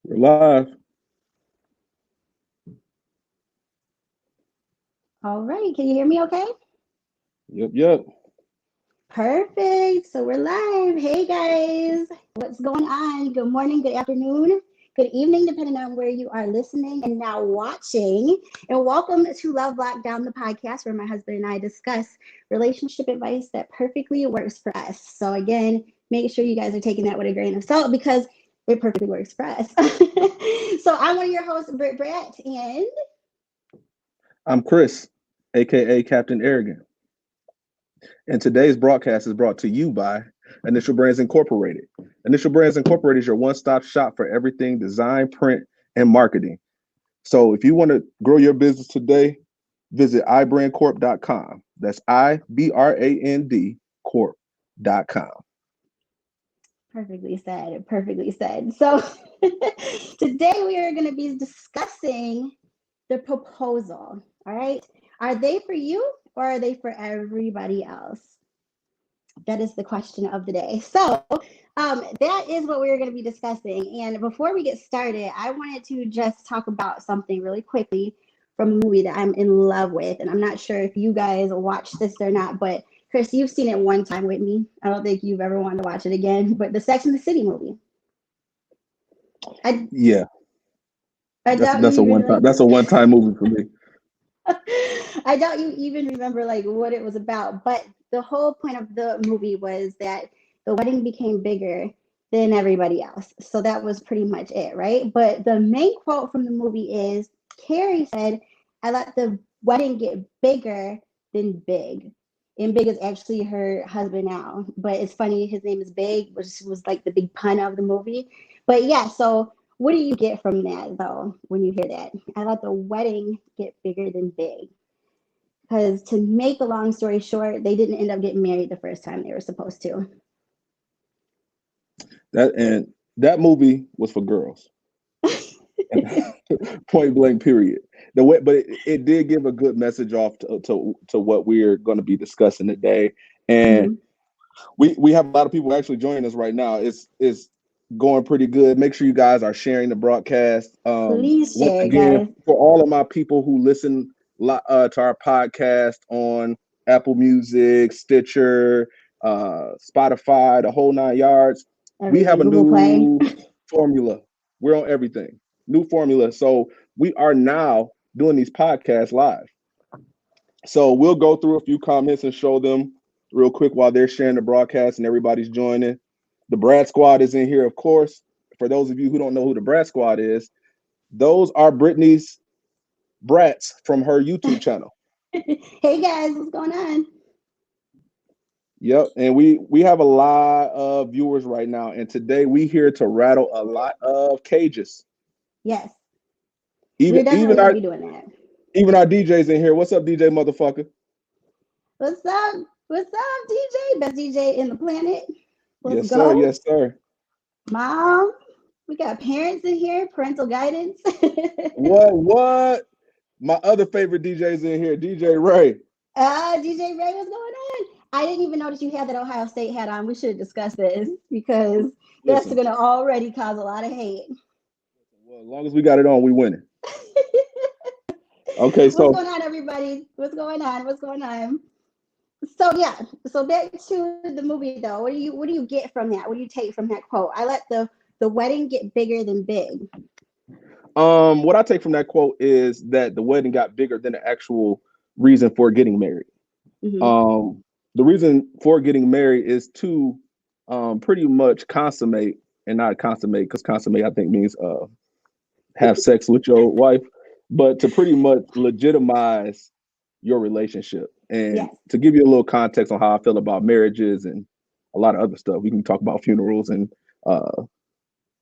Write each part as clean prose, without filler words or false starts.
We're live. All right, can you hear me okay? Yep, yep. Perfect. So we're live. Hey guys, what's going on? Good morning, good afternoon, good evening, depending on where you are listening and now watching. And welcome to Love Lockdown, the podcast where my husband and I discuss relationship advice that perfectly works for us. So, again, make sure you guys are taking that with a grain of salt because it perfectly works for us. So, I'm one of your hosts, Brit, and I'm Chris, aka Captain Arrogant. And today's broadcast is brought to you by Initial Brands Incorporated. Initial Brands Incorporated is your one-stop shop for everything design, print, and marketing. So if you want to grow your business today, visit ibrandcorp.com. That's IBRAND corp.com. perfectly said. Perfectly said. So today we are going to be discussing the proposal. All right. Are they for you or are they for everybody else? That is the question of the day. So that is what we're going to be discussing. And before we get started, I wanted to just talk about something really quickly from a movie that I'm in love with. And I'm not sure if you guys watched this or not, but Chris, you've seen it one time with me. I don't think you've ever wanted to watch it again, but the Sex and the City movie. Yeah, I that's doubt you that's a even one time like that's a one-time movie for me. I doubt you even remember like what it was about, but the whole point of the movie was that the wedding became bigger than everybody else. So that was pretty much it, right? But the main quote from the movie is Carrie said, I let the wedding get bigger than big. And Big is actually her husband now. But it's funny, his name is Big, which was like the big pun of the movie. But yeah, so what do you get from that though when you hear that? I let the wedding get bigger than big. Because to make a long story short, they didn't end up getting married the first time they were supposed to. That movie was for girls. Point blank, period. The way, but it did give a good message off to what we're going to be discussing today, and Mm-hmm. we have a lot of people actually joining us right now. It's going pretty good. Make sure you guys are sharing the broadcast. Please Once share, again, guys. for all of my people who listen to our podcast on Apple Music, Stitcher, Spotify, the whole nine yards, we have Everything. a Google Play. new formula. We're on everything. New formula. So we are now doing these podcasts live. So we'll go through a few comments and show them real quick while they're sharing the broadcast and everybody's joining. The Brad Squad is in here, of course. For those of you who don't know who the Brad Squad is, those are Brittany's brats from her YouTube channel. Hey guys, what's going on? Yep, and we have a lot of viewers right now, and today we here to rattle a lot of cages. Yes, we're Even definitely even going to our be doing that. even our DJs in here. What's up, DJ motherfucker? What's up? What's up, DJ? Best DJ in the planet. Let's Yes, sir. go. Yes, sir. Mom, we got parents in here, parental guidance. What? My other favorite DJs in here, DJ Ray. DJ Ray, what's going on? I didn't even notice you had that Ohio State hat on. We should discuss this because that's Listen, going to already cause a lot of hate. well, as long as we got it on, we winning. Okay, What's so going on, everybody? What's going on? What's going on? So yeah, so back to the movie though. What do you get from that? What do you take from that quote? I let the wedding get bigger than big. what I take from that quote is that the wedding got bigger than the actual reason for getting married. Mm-hmm. Um, the reason for getting married is to pretty much consummate and not consummate because consummate I think means have sex with your wife, but to pretty much legitimize your relationship. And Yes. to give you a little context on how I feel about marriages and a lot of other stuff, we can talk about funerals and uh,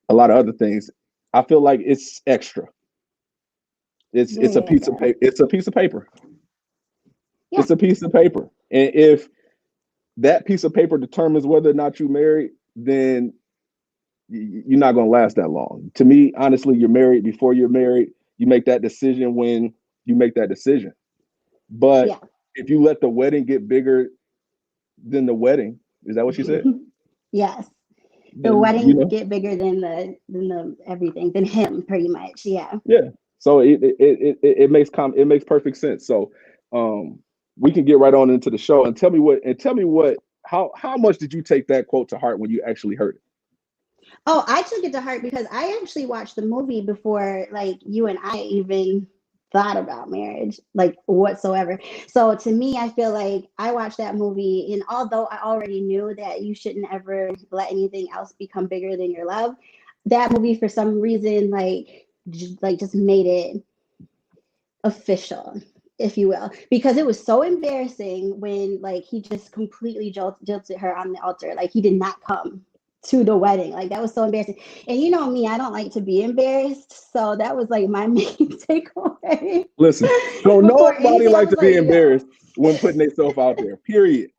a lot of other things. I feel like it's extra. It's a Very piece of extra. paper. It's a piece of paper. Yeah. It's a piece of paper. And if that piece of paper determines whether or not you married, then you're not going to last that long. To me, honestly, you're married before you're married. You make that decision when you make that decision. But Yeah. if you let the wedding get bigger than the wedding, is that what you said? Yes. The then you wedding know, get bigger than the everything, than him, pretty much. Yeah. yeah. So it makes perfect sense. So we can get right on into the show and tell me what how much did you take that quote to heart when you actually heard it? Oh, I took it to heart because I actually watched the movie before like you and I even thought about marriage, like whatsoever. So to me, I feel like I watched that movie, and although I already knew that you shouldn't ever let anything else become bigger than your love, that movie for some reason like just made it official, if you will, because it was so embarrassing when like he just completely jilted her on the altar. Like he did not come to the wedding. Like that was so embarrassing. And you know me, I don't like to be embarrassed. So that was like my main takeaway. Listen, don't Before nobody anything, I like was to like, be yo, embarrassed when putting themselves out there. Period.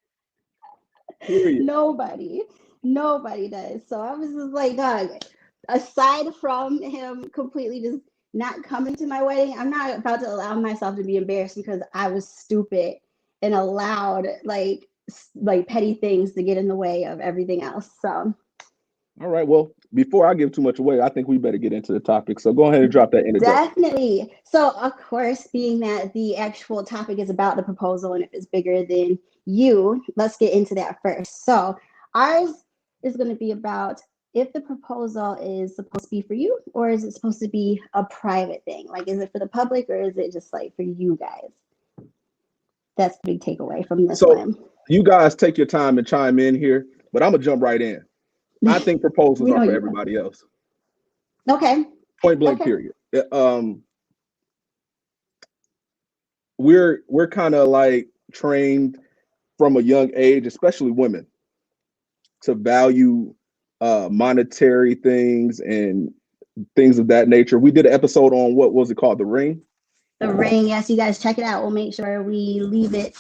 Period. nobody, nobody does. So I was just like, dog, aside from him completely just not coming to my wedding, I'm not about to allow myself to be embarrassed because I was stupid and allowed like petty things to get in the way of everything else. So All right. Well, before I give too much away, I think we better get into the topic. So go ahead and drop that introduction. definitely. So of course, being that the actual topic is about the proposal and if it's bigger than you, let's get into that first. So ours is going to be about if the proposal is supposed to be for you or is it supposed to be a private thing? Like, is it for the public or is it just like for you guys? That's the big takeaway from this So one. you guys take your time and chime in here, but I'm gonna jump right in. I think proposals We are know for you will. everybody else. Okay. Point blank. Okay. Period. We're kind of like trained from a young age, especially women, to value monetary things and things of that nature. We did an episode on what was it called, The Ring. The ring. Yes, you guys check it out. We'll make sure we leave it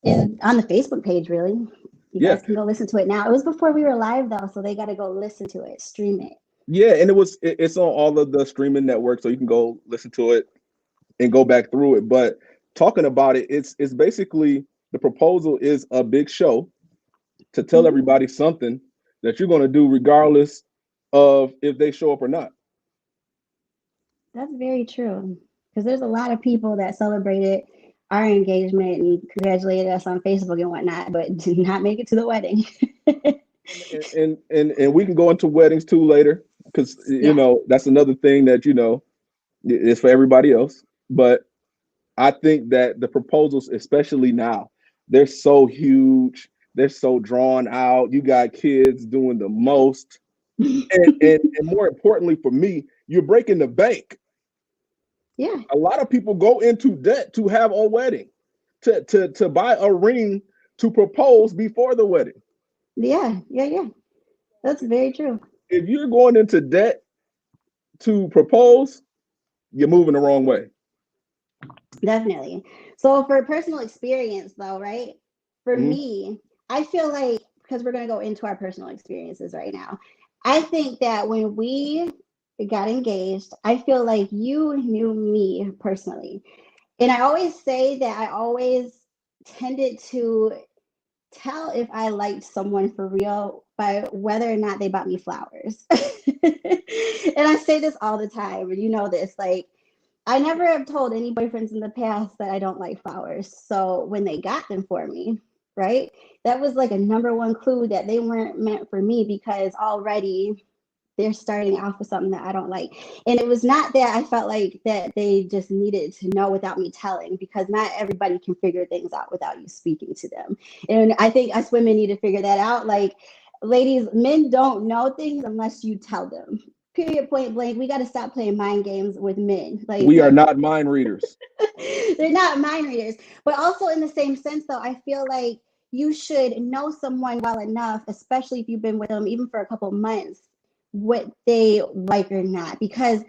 in on the Facebook page, really. You Yeah, guys can go listen to it now. It was before we were live though, so they got to go listen to it, stream it. yeah, and it's on all of the streaming networks, so you can go listen to it and go back through it. But talking about it, it's basically the proposal is a big show to tell Mm-hmm. everybody something that you're going to do regardless of if they show up or not. That's very true. Because there's a lot of people that celebrated our engagement and congratulated us on Facebook and whatnot, but did not make it to the wedding. And we can go into weddings too later because you Yeah. know that's another thing that you know is for everybody else. But I think that the proposals, especially now, they're so huge, they're so drawn out. You got kids doing the most, and more importantly for me, you're breaking the bank. Yeah. A lot of people go into debt to have a wedding, to buy a ring to propose before the wedding. Yeah. Yeah. Yeah. That's very true. If you're going into debt to propose, you're moving the wrong way. Definitely. So for personal experience though, right? For Mhm. me, I feel like because we're going to go into our personal experiences right now. I think that when we got engaged, I feel like you knew me personally. And I always say that I always tended to tell if I liked someone for real by whether or not they bought me flowers. And I say this all the time, and you know this, like I never have told any boyfriends in the past that I don't like flowers. So when they got them for me, right, that was like a number one clue that they weren't meant for me because already they're starting off with something that I don't like. And it was not that I felt like that they just needed to know without me telling, because not everybody can figure things out without you speaking to them. And I think us women need to figure that out. Like, ladies, men don't know things unless you tell them. Period, point blank. We got to stop playing mind games with men. Like, We are not mind readers. they're not mind readers. But also, in the same sense, though, I feel like you should know someone well enough, especially if you've been with them even for a couple months, what they like or not. Because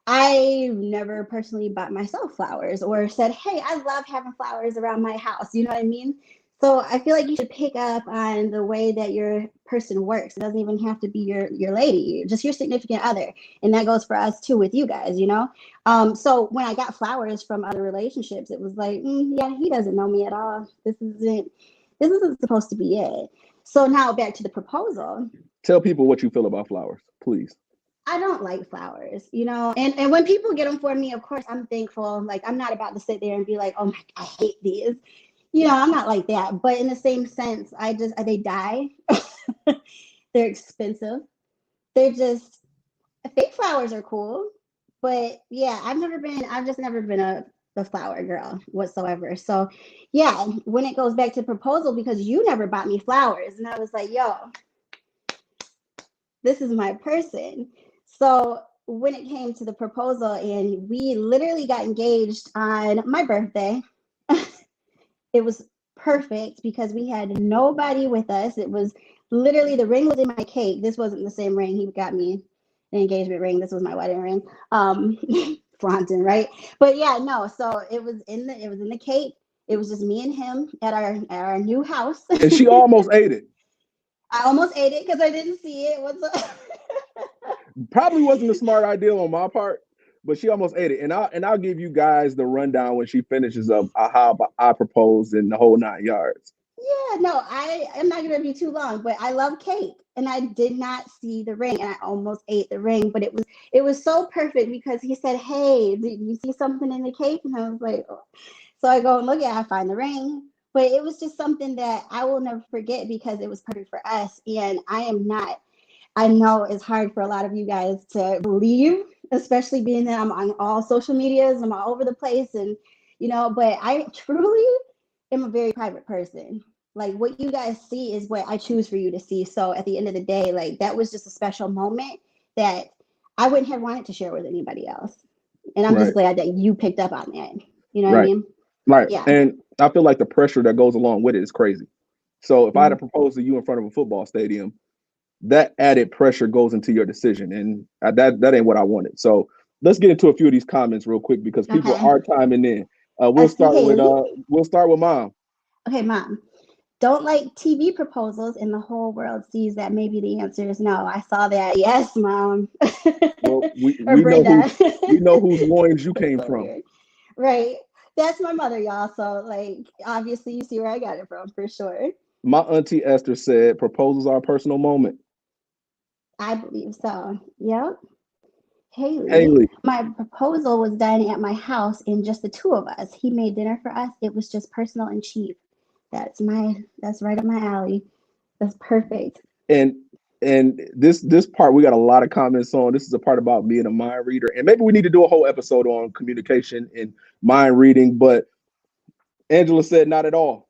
I never personally bought myself flowers or said, hey, I love having flowers around my house. You know what I mean? So I feel like you should pick up on the way that your person works. It doesn't even have to be your lady, just your significant other. And that goes for us too with you guys, you know? So when I got flowers from other relationships, it was like, yeah, he doesn't know me at all. This isn't This isn't supposed to be it. So now back to the proposal. Tell people what you feel about flowers, please. I don't like flowers, you know, and when people get them for me, of course, I'm thankful. Like, I'm not about to sit there and be like, oh my, I hate these. You know, I'm not like that. But in the same sense, they die. They're expensive. They're just, fake flowers are cool. But yeah, I've just never been a flower girl whatsoever. So yeah, when it goes back to proposal, because you never bought me flowers, and I was like, yo, this is my person. So when it came to the proposal, and we literally got engaged on my birthday, it was perfect because we had nobody with us. It was literally, the ring was in my cake. This wasn't the same ring. He got me an engagement ring. This was my wedding ring. Flaunting, right? But yeah, no. So it was in the cake. It was just me and him at our new house. And she almost ate it. I almost ate it because I didn't see it. Probably wasn't a smart idea on my part, but she almost ate it. And I'll give you guys the rundown when she finishes up how I proposed in the whole 9 yards. Yeah, no, I am not gonna be too long, but I love cake, and I did not see the ring, and I almost ate the ring, but it was so perfect because he said, "Hey, did you see something in the cake?" And I was like, oh. So I go and look at it, I find the ring, but it was just something that I will never forget because it was perfect for us, and I am not. I know it's hard for a lot of you guys to believe, especially being that I'm on all social medias, I'm all over the place, and but I truly am a very private person. Like, what you guys see is what I choose for you to see. So at the end of the day, like, that was just a special moment that I wouldn't have wanted to share with anybody else. And I'm just Right, glad that you picked up on that. You know what I right, mean? right. Yeah. And I feel like the pressure that goes along with it is crazy. So if I had to Mhm. propose to you in front of a football stadium, that added pressure goes into your decision, and that ain't what I wanted. So let's get into a few of these comments real quick because people Okay. are chiming in. I see Haley. We'll start with mom. Okay, mom. Don't like TV proposals, and the whole world sees that maybe the answer is no. I saw that. Yes, mom. Well, Or Brenda. we know whose loins you came So from. weird. Right. That's my mother, y'all. So, like, obviously, you see where I got it from for sure. My auntie Esther said proposals are a personal moment. I believe so. Yep. Haley, Haley, my proposal was done at my house and just the two of us. He made dinner for us. It was just personal and cheap. That's right up my alley. That's perfect. and this part we got a lot of comments on. This is a part about being a mind reader, and maybe we need to do a whole episode on communication and mind reading. But Angela said not at all.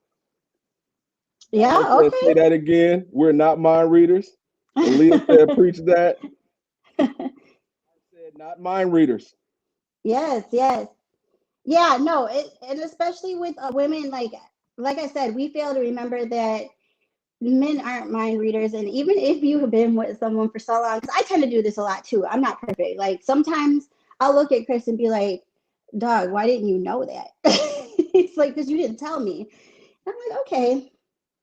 Alma Yeah, said say that again. We're not mind readers. Aaliyah said okay. preach that. Said not mind readers. Yes, yes. Yeah, no, and especially with women, like I said, we fail to remember that men aren't mind readers. And even if you have been with someone for so long, because I tend to do this a lot too. I'm not perfect. Like, sometimes I'll look at Chris and be like, dog, why didn't you know that? It's like, because you didn't tell me. I'm like, okay,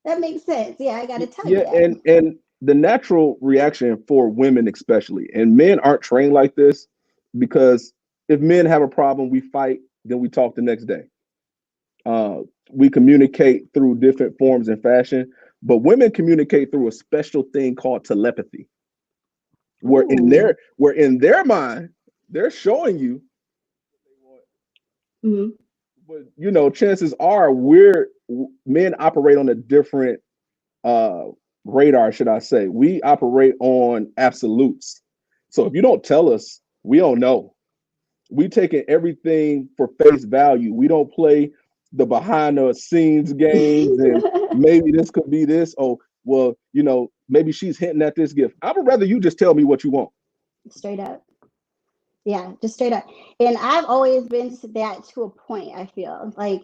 that makes sense. Yeah, I got to tell you Yeah, that. and the natural reaction for women especially, and men aren't trained like this because if men have a problem, we fight, then we talk the next day. Uh, we communicate through different forms and fashion, but women communicate through a special thing called telepathy, Ooh. where in their mind they're showing you, Mhm. but chances are we're men operate on a different uh radar, should I say. We operate on absolutes. So if you don't tell us, we don't know. We taking everything for face value. We don't play the behind the scenes games and maybe this could be this. Oh, well, maybe she's hinting at this gift. I would rather you just tell me what you want. Straight up. Yeah, just straight up. And I've always been to that, to a point, I feel. Like,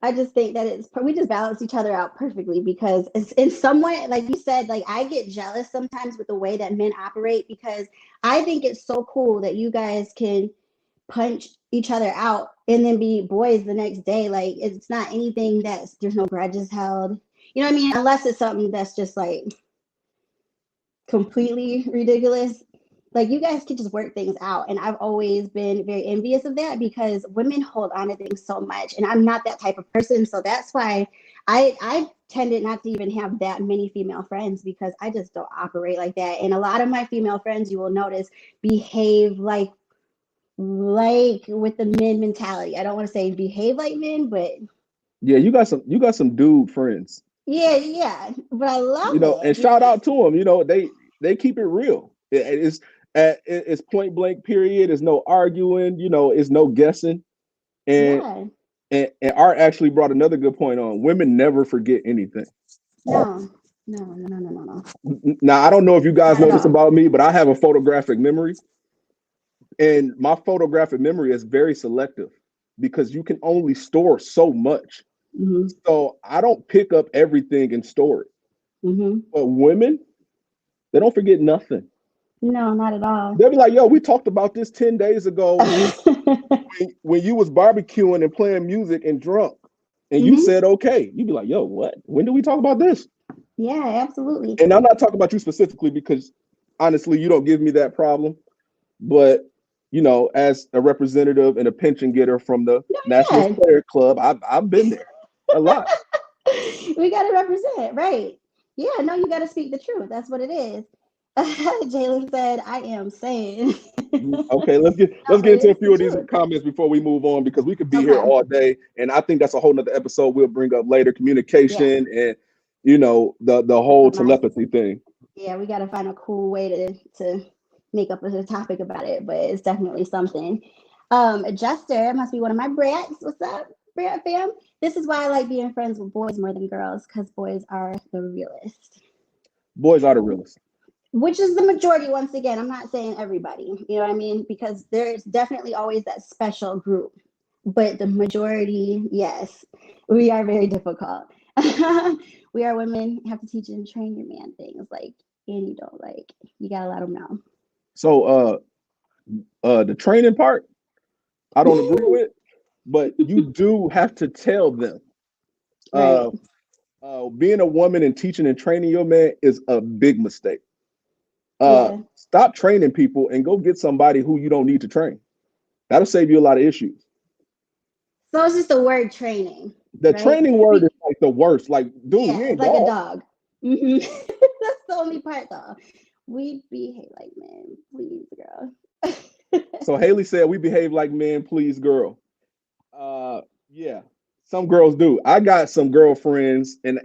I just think that we just balance each other out perfectly because it's in some way, like you said, like, I get jealous sometimes with the way that men operate because I think it's so cool that you guys can punch each other out and then be boys the next day. Like, it's not anything there's no grudges held. You know what I mean? Unless it's something that's just like completely ridiculous. Like, you guys can just work things out. And I've always been very envious of that because women hold on to things so much. And I'm not that type of person. So that's why I tended not to even have that many female friends because I just don't operate like that. And a lot of my female friends, you will notice, behave like with the men mentality. I don't want to say behave like men, but Yeah, you got some dude friends. yeah. But I love And it shout because out to them. They keep it real. It's point blank period. It's no arguing. It's no guessing. And yeah, and Art actually brought another good point on. Women never forget anything. no, Now I don't know if you guys not at know this all. about me, but I have a photographic memory, and my photographic memory is very selective because you can only store so much. Hmm. So I don't pick up everything and store it. Hmm. But women, they don't forget nothing. No, not at all. They'll be like, yo, we talked about this 10 days ago when you was barbecuing and playing music and drunk. And you Hmm. said okay. You'd be like, yo, what? When did we talk about this? Yeah, absolutely. And I'm not talking about you specifically because honestly, you don't give me that problem. But as a representative and a pension getter from the No, National yeah. Player Club, I've been there a lot. We got to represent, right? Yeah, no, you got to speak the truth. That's what it is. Jalen said, I am saying. Okay, No, let's but get into a it's the few of these truth. comments before we move on because we could be here Okay. all day, and I think that's a whole nother episode we'll bring up later. Yeah. Communication and the That's whole a nice. telepathy thing. Yeah, we got to find a cool way to make up a topic about it, but it's definitely something. Jester must be one of my brats. What's up, brat fam? This is why I like being friends with boys more than girls, because boys are the realest. Boys are the realest. Which is the majority. Once again, I'm not saying everybody, you know what I mean, because there's definitely always that special group, but the majority, yes, we are very difficult. We are women, have to teach and train your man things like, and you don't like, you gotta let them know. So the training part, I don't agree with, but you do have to tell them. Right. Uh, Being a woman and teaching and training your man is a big mistake. Yeah. Stop training people and go get somebody who you don't need to train. That'll save you a lot of issues. So it's just the word training, The right? training word is like the worst. Like, dude, Yeah, we it's ain't like a dog. dog. Hmm. That's the only part though. We behave like men, please, girl. So Haley said we behave like men, please, girl. Yeah, some girls do. I got some girlfriends, and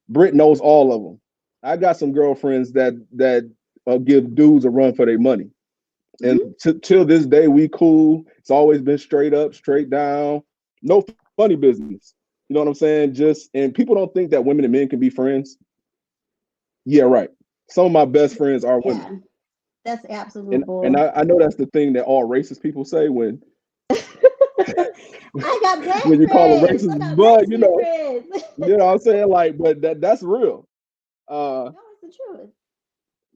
Britt knows all of them. I got some girlfriends that give dudes a run for their money, and Hmm. till this day we cool. It's always been straight up, straight down, no funny business. You know what I'm saying? And people don't think that women and men can be friends. Yeah, right. Some of my best friends are women. Yeah, that's absolute And bull. I know that's the thing that all racist people say when I got black when you call them friends. I racist, got but Mexican friends. what I'm saying, like, but that's real. Uh, No, it's the truth.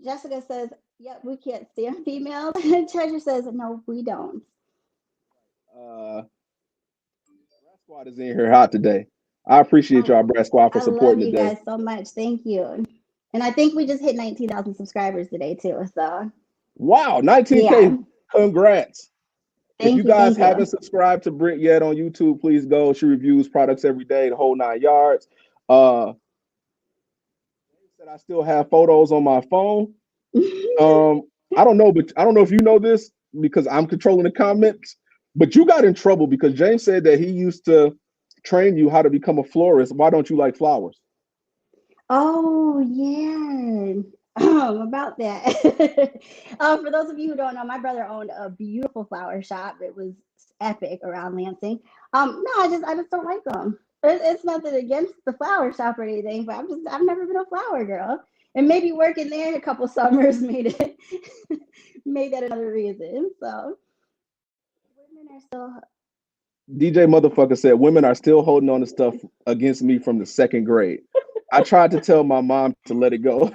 Jessica says, "Yep, we can't stand females." Treasure says, "No, we don't." Brad Squad is in here hot today. I appreciate y'all, Oh, Brad Squad, for I love supporting you today. guys so much. Thank you. And I think we just hit 19,000 subscribers today too. So Wow, 19K. yeah, Congrats. If you thank you, guys thank haven't you. subscribed to Brit yet on YouTube, please go. She reviews products every day, the whole 9 yards. Uh, said I still have photos on my phone. Um, I don't know, but I don't know if you know this because I'm controlling the comments. But you got in trouble because James said that he used to train you how to become a florist. Why don't you like flowers? Oh yeah. About that. For those of you who don't know, my brother owned a beautiful flower shop. It was epic around Lansing. No, I just don't like them. It's nothing against the flower shop or anything, but I've never been a flower girl. And maybe working there a couple summers made it made that another reason. So women are still DJ motherfucker said women are still holding on to stuff against me from the second grade. I tried to tell my mom to let it go.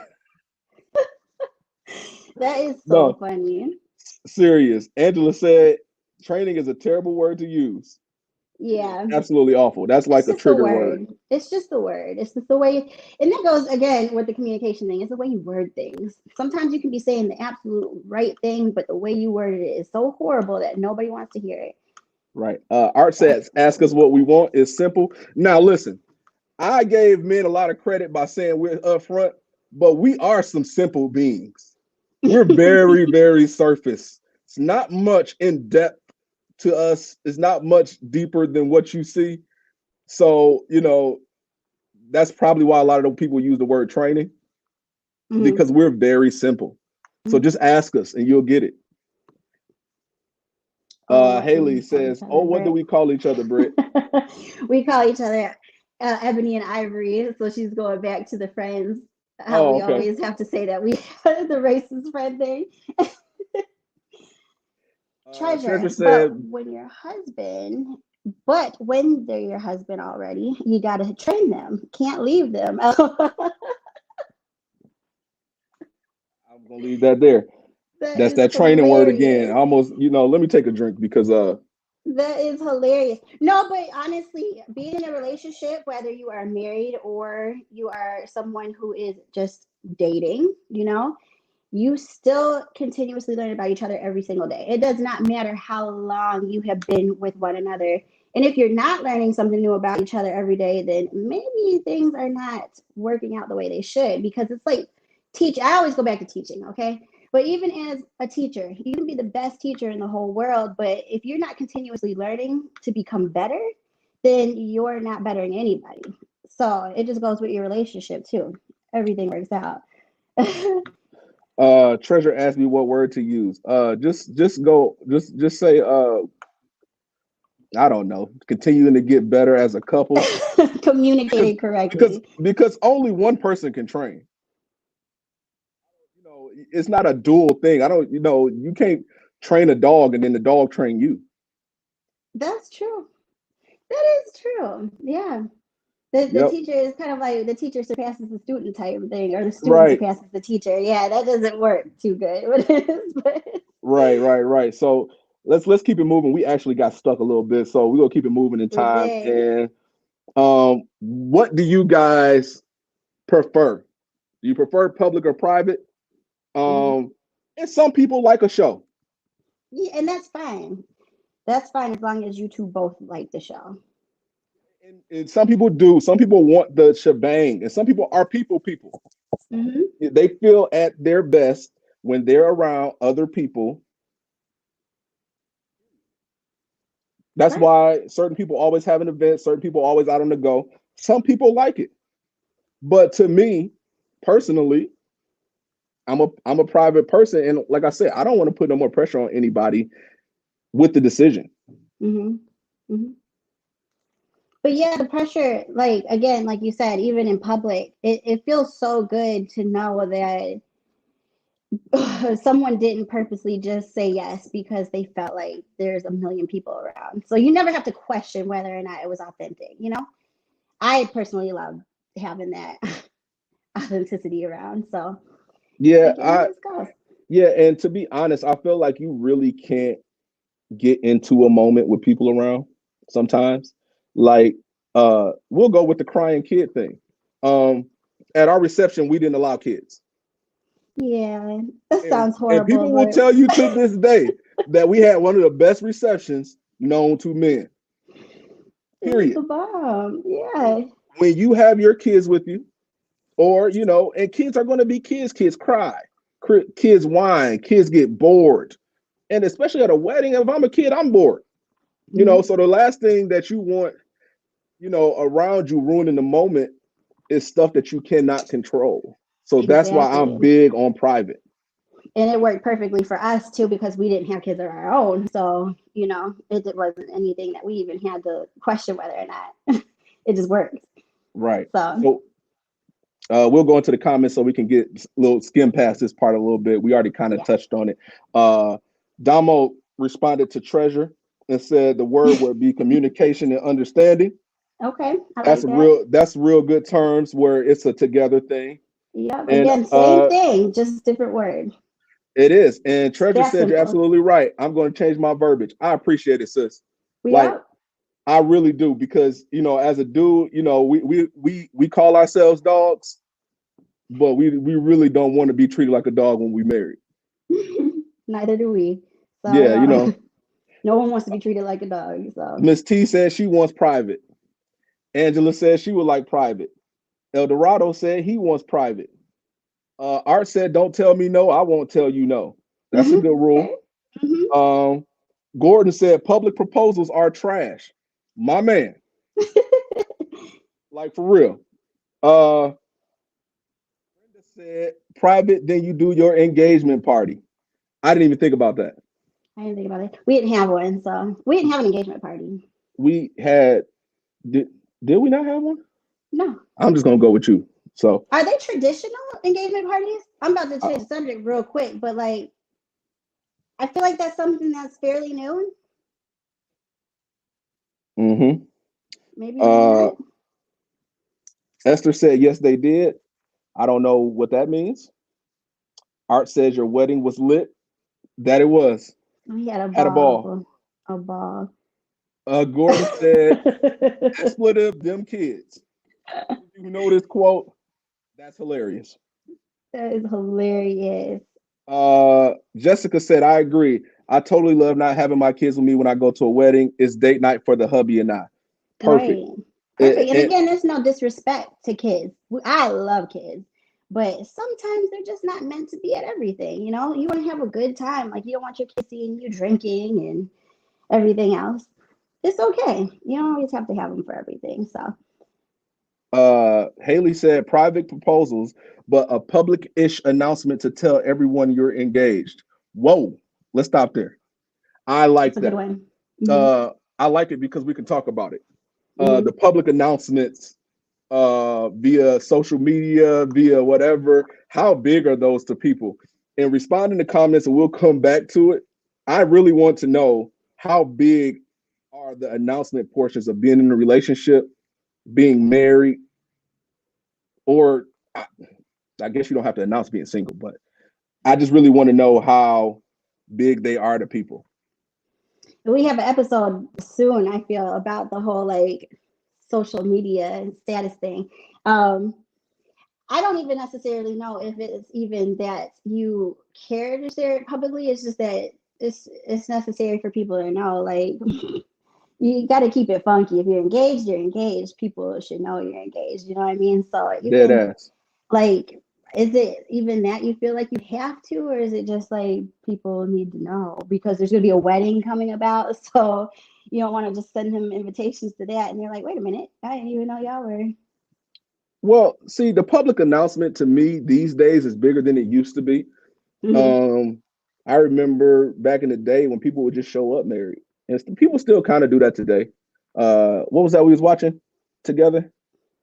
that is so No, funny. serious. Angela said training is a terrible word to use. It is Yeah. absolutely awful. That's It's like a just the trigger word. word. It's just the word. It's just the way, and that goes again with the communication thing. It's the way you word things. Sometimes you can be saying the absolute right thing, but the way you worded it is so horrible that nobody wants to hear it. Right. Art So, says, ask us what we want is simple. Now, listen, I gave men a lot of credit by saying we're upfront, but we are some simple beings. We're very, very surface. It's not much in depth to us. It's not much deeper than what you see. So, that's probably why a lot of the people use the word training because we're very simple. So just ask us and you'll get it. Haley says, "Oh, what do we call each other, Britt?" We call each other Ebony and Ivory. So she's going back to the friends. How we always have to say that we the racist friend thing. Treasure said, when they're your husband already, you got to train them. Can't leave them. I'm gonna leave that there. That's that training hilarious. word again. Almost, let me take a drink because that is hilarious. No, but honestly, being in a relationship, whether you are married or you are someone who is just dating, you still continuously learn about each other every single day. It does not matter how long you have been with one another. And if you're not learning something new about each other every day, then maybe things are not working out the way they should, because it's like I always go back to teaching, okay? But even as a teacher, you can be the best teacher in the whole world, but if you're not continuously learning to become better, then you're not bettering anybody. So it just goes with your relationship too. Everything works out. Treasure asked me what word to use. Just say I don't know, continuing to get better as a couple. Communicating correctly. Because only one person can train. It's not a dual thing. You can't train a dog and then the dog train you. That's true. That is true. Yeah. The teacher is kind of like the teacher surpasses the student type of thing, or the student surpasses the teacher. Yeah, that doesn't work too good. Right. So let's keep it moving. We actually got stuck a little bit, so we're gonna keep it moving in time. And what do you guys prefer? Do you prefer public or private? And some people like a show. Yeah, and that's fine. That's fine as long as you two both like the show. And some people do. Some people want the shebang, and some people are people. They feel at their best when they're around other people. That's why certain people always have an event. Certain people always out on the go. Some people like it, but to me, personally, I'm a private person, and like I said, I don't want to put no more pressure on anybody with the decision. But yeah, the pressure, like again, like you said, even in public, it feels so good to know that someone didn't purposely just say yes because they felt like there's a million people around. So you never have to question whether or not it was authentic. I personally love having that authenticity around. So yeah, and to be honest, I feel like you really can't get into a moment with people around sometimes. Like we'll go with the crying kid thing. At our reception, we didn't allow kids. Yeah, that sounds horrible. And people will tell you to this day that we had one of the best receptions known to men. Period. The bomb. Yeah. When you have your kids with you, or and kids are going to be kids. Kids cry, kids whine, kids get bored, and especially at a wedding. If I'm a kid, I'm bored. So the last thing that you want, around you ruining the moment is stuff that you cannot control. So that's why I'm big on private. And it worked perfectly for us too, because we didn't have kids of our own. So, it wasn't anything that we even had to question whether or not. It just worked. Right. So we'll go into the comments so we can get a little skim past this part a little bit. We already kind of touched on it. Damo responded to Treasure and said the word would be communication and understanding. Okay. That's real good terms where it's a together thing. Yeah. Again, same thing, just different word. It is. And Treasure said you're absolutely right. I'm going to change my verbiage. I appreciate it, sis. I really do, because as a dude, we call ourselves dogs, but we really don't want to be treated like a dog when we married. Neither do we. So, yeah, no one wants to be treated like a dog. So Miss T says she wants private. Angela said she would like private. El Dorado said he wants private. Art said, "Don't tell me no. I won't tell you no." That's a good rule. Okay. Hmm. Um, Gordon said public proposals are trash. My man, like for real. Brenda said private, then you do your engagement party. I didn't even think about that. I didn't think about it. We didn't have one, so we didn't have an engagement party. We had did did we not have one? No. I'm just gonna go with you. So Are they traditional engagement parties? I'm about to uh, change the subject real quick, but like I feel like that's something that's fairly new. mm-hmm. Maybe uh not. Esther said yes, they did. I don't know what that means. Art says your wedding was lit. That it was. We had a Had a ball. ball. A ball. Gordon said That expletive them kids. You know this quote? That's hilarious. is hilarious. Jessica said, I agree. I totally love not having my kids with me when I go to a wedding. It's date night for the hubby and I. Perfect. Right. Perfect. And again, there's no disrespect to kids. I love kids, but sometimes they're just not meant to be at everything. You know, you want to have a good time. Like, you don't want your kids seeing you drinking and everything else. It's okay. You don't always have to have them for everything. So, Haley said private proposals, but a public-ish announcement to tell everyone you're engaged. Whoa, let's stop there. I that's like a good that. one. Hmm. I like it because we can talk about it. Hmm. The public announcements via social media, via whatever. How big are those to people? And respond in the comments, and we'll come back to it. I really want to know how big are the announcement portions of being in a relationship, being married, or I guess you don't have to announce being single, but I just really want to know how big they are to people. We have an episode soon, I feel, about the whole like social media and status thing. Um, I don't even necessarily know if it's even that you care to share it publicly. It's just that it's necessary for people to know. Like, you got to keep it funky. If you're engaged, you're engaged. People should know you're engaged. You know what I mean? So Dead even ass. like, is it even that you feel like you have to, or is it just like people need to know because there's gonna be a wedding coming about? So you don't want to just send them invitations to that, and you're like, wait a minute, I didn't even know y'all were. Well, see, the public announcement to me these days is bigger than it used to be. Mhm. Um, I remember back in the day when people would just show up married, and people still kind of do that today. What was that we was watching together?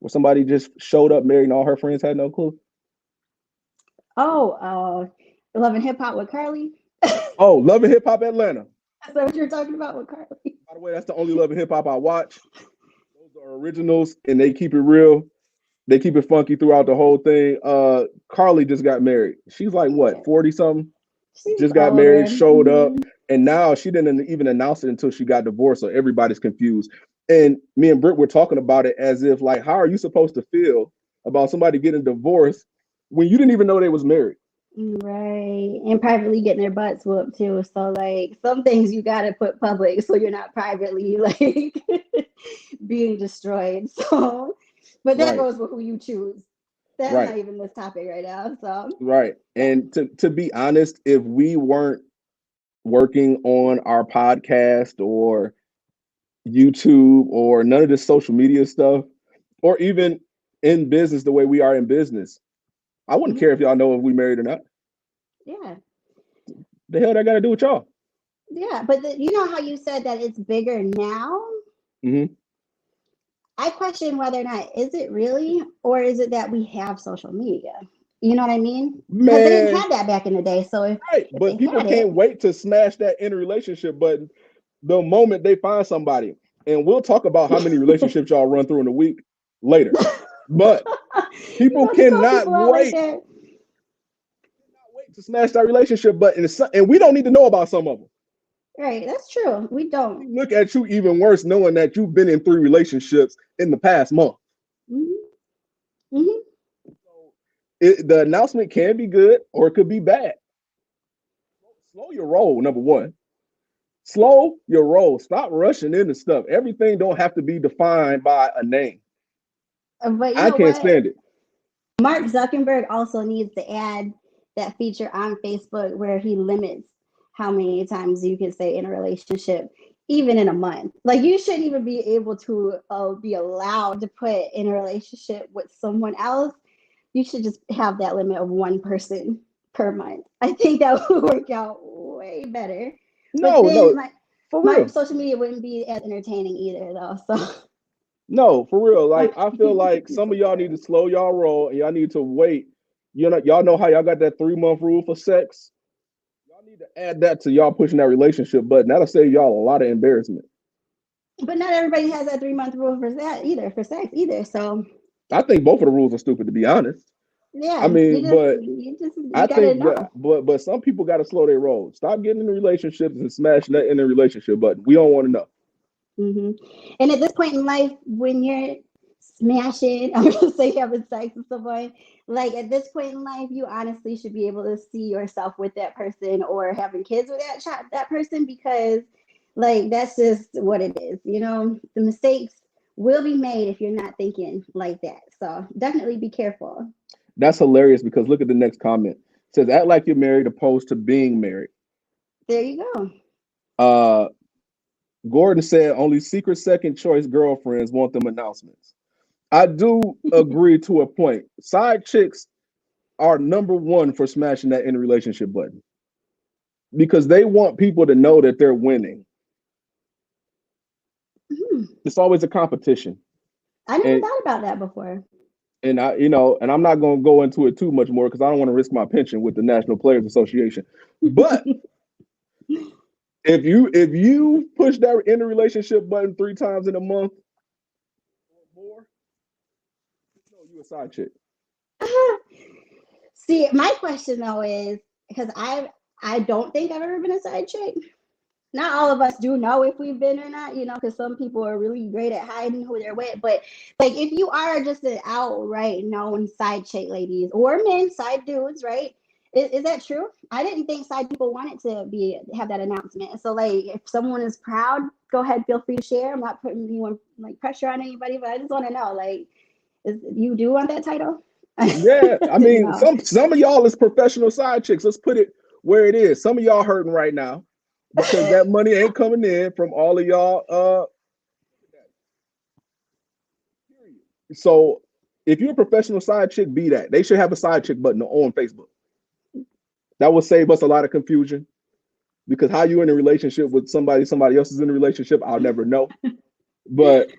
Where somebody just showed up married and all her friends had no clue. Oh, Love and Hip Hop with Carly. Oh, Love and Hip Hop Atlanta. Is that what you're talking about with Carly? By the way, that's the only Love and Hip Hop I watch. Those are originals, and they keep it real. They keep it funky throughout the whole thing. Carly just got married. She's like Yeah, what, 40 something? she's Just got married, older. showed up, Hmm. and now she didn't even announce it until she got divorced. So everybody's confused. And me and Britt were talking about it as if like, how are you supposed to feel about somebody getting divorced when you didn't even know they was married? Right. And privately getting their butts whooped too. So like some things you gotta put public so you're not privately like being destroyed. So but that Right, goes with who you choose. That's right, not even this topic right now. So right. yeah. And to be honest, if we weren't working on our podcast or YouTube or none of this social media stuff, or even in business the way we are in business, I wouldn't Mhm. care if y'all know if we married or not. Yeah. The hell that got to do with y'all? Yeah. But you know how you said that it's bigger now? Mm-hmm. I question whether or not is it really, or is it that we have social media? You know what I mean? Because they didn't Man, have that back in the day. So right. if But they people had it, can't wait to smash that in a relationship button the moment they find somebody. And we'll talk about how many relationships y'all run through in a week later. But you people about to call cannot people out like wait, that? to smash that relationship button. And we don't need to know about some of them. Right, that's true. We We don't. look at you even worse knowing that you've been in 3 relationships in the past month. Hmm. Hmm. So the announcement can be good or it could be bad. Slow your roll, number one. Slow your roll. Stop rushing into stuff. Everything don't have to be defined by a name. But you I know can't what? stand it. Mark Zuckerberg also needs to add that feature on Facebook where he limits how many times you can say in a relationship, even in a month. Like you shouldn't even be able to be allowed to put in a relationship with someone else. You should just have that limit of one person per month. I think that would work out way better. But No, then no, for my real. social media wouldn't be as entertaining either, though. So No, for real. Like I feel like some of y'all need to slow y'all roll and y'all need to wait. Y'all know how y'all got that 3-month rule for sex. Y'all need to add that to y'all pushing that relationship button. That'll save y'all a lot of embarrassment. but not everybody has that 3 month rule for that either, for sex either. So I think both of the rules are stupid, to be honest. I yeah, mean, but you I gotta think know. that, but some people got to slow their roll. Stop getting in relationships and smashing that in the relationship button. We don't want to know. Hmm. And at this point in life, when you're smashing, I'm gonna say having sex with someone, like at this point in life, you honestly should be able to see yourself with that person or having kids with that person because, like, that's just what it is. You know, the mistakes will be made if you're not thinking like that. So definitely be careful. That's hilarious because look at the next comment. It says, act like you're married opposed to being married. There you go. Uh, Gordon said only secret second choice girlfriends want them announcements. I do agree to a point. Side chicks are number one for smashing that in relationship button because they want people to know that they're winning. Hmm. It's always a competition. I never And thought about that before. and I'm not going to go into it too much more because I don't want to risk my pension with the National Players Association. But if you push that in the relationship button 3 times in a month or more, you a side chick. See, my question though is because I don't think I've ever been a side chick. Not all of us do know if we've been or not, you know, because some people are really great at hiding who they're with. But like, if you are just an outright known side chick, ladies or men, side dudes, right? Is that true? I didn't think side people wanted to be have that announcement. So like, if someone is proud, go ahead, feel free to share. I'm not putting anyone like pressure on anybody, but I just want to know, like, you do want that title? Yeah, I Didn't mean, know. some of y'all is professional side chicks. Let's put it where it is. Some of y'all hurting right now because that money ain't coming in from all of y'all. So if you're a professional side chick, be that. They should have a side chick button on Facebook. That would save us a lot of confusion because how you in a relationship with somebody else is in a relationship, I'll never know. But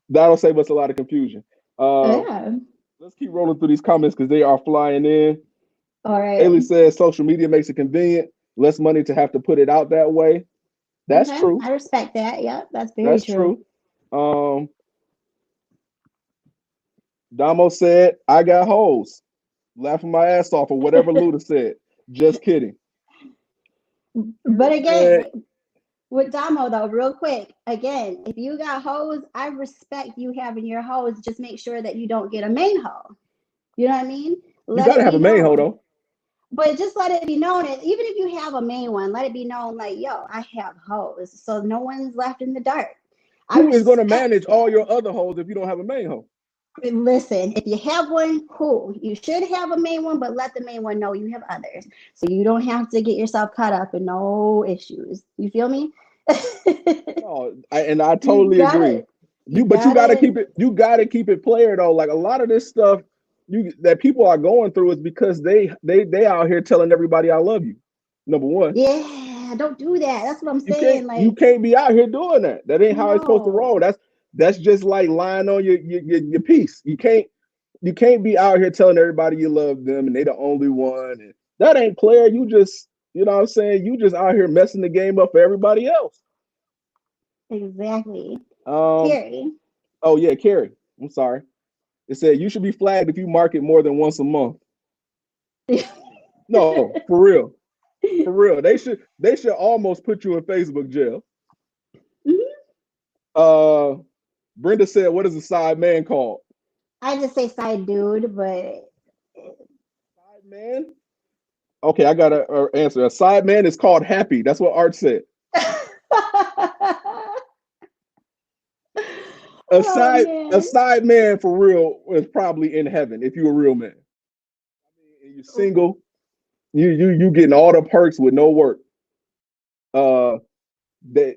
that'll save us a lot of confusion. Uh, Yeah. let's keep rolling through these comments because they are flying in. All right. Haley says social media makes it convenient, less money to have to put it out that way. That's Okay. true. I respect that. Yep. That's very That's true. true. Damo said, I got hoes. Laughing my ass off or whatever Luda said. Just kidding. But Chris again, said, with Damo though, real quick, again, if you got hoes, I respect you having your hoes. Just make sure that you don't get a main hoe. You know what I mean? you Let gotta it have be a main hoe known. though. But just let it be known that even if you have a main one, let it be known like, yo, I have hoes. So no one's left in the dark. I Who is gonna respect manage all that. your other hoes if you don't have a main hoe? Listen, if you have one, cool. You should have a main one, but let the main one know you have others. So you don't have to get yourself caught up in no issues. You feel me? No, I you totally agree. gotta, you But you gotta gotta, keep it. You gotta keep it player though. Like a lot of this stuff that people are going through is because they out here telling everybody I love you. Number one, yeah, don't do that. That's what I'm you can't saying. you Like, can't be out here doing that. That ain't how it's supposed to roll. no, That's just like lying on your piece. You can't be out here telling everybody you love them and they the only one. And that ain't player. You just what I'm saying. You just out here messing the game up for everybody else. exactly. Um. Carrie. Oh yeah, Carrie. I'm sorry. It said you should be flagged if you market more than once a month. No, for real. For real. They should almost put you in Facebook jail. Mhm. Uh Brenda said, what is a side man called? I just say side dude, but Side man? Okay, I got a answer. A side man is called happy. That's what Art said. Oh A man. side man for real is probably in heaven if you're a real man. And you're single, you getting all the perks with no work. Uh, that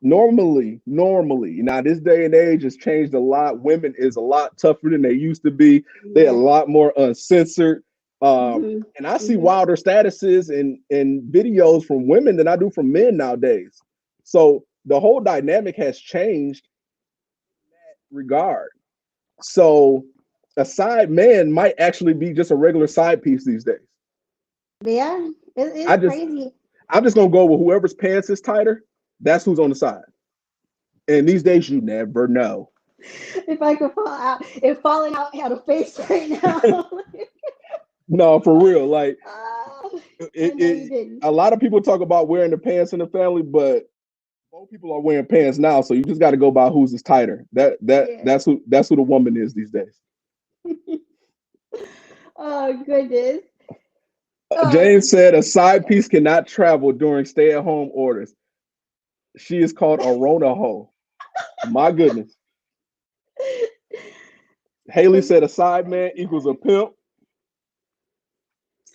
normally now this day and age has changed a lot. Women is a lot tougher than they used to be. They're a Yeah. lot more uncensored. Hmm. And I see Hmm. wilder statuses and videos from women than I do from men nowadays. So the whole dynamic has changed in that regard. So a side man might actually be just a regular side piece these days. Yeah, I it's just crazy. I'm just gonna go with whoever's pants is tighter. That's who's on the side. And these days, you never know. If I could fall out, if falling out had a face right now. No, for real. Like Ah, I it, know you it, didn't. a lot of people talk about wearing the pants in the family, but both people are wearing pants now. So you just got to go by who's is tighter. Yeah. That's who the woman is these days. Oh goodness. Oh. James said a side piece cannot travel during stay-at-home orders. She is called a Rona hoe. My goodness. Haley said a side man equals a pimp.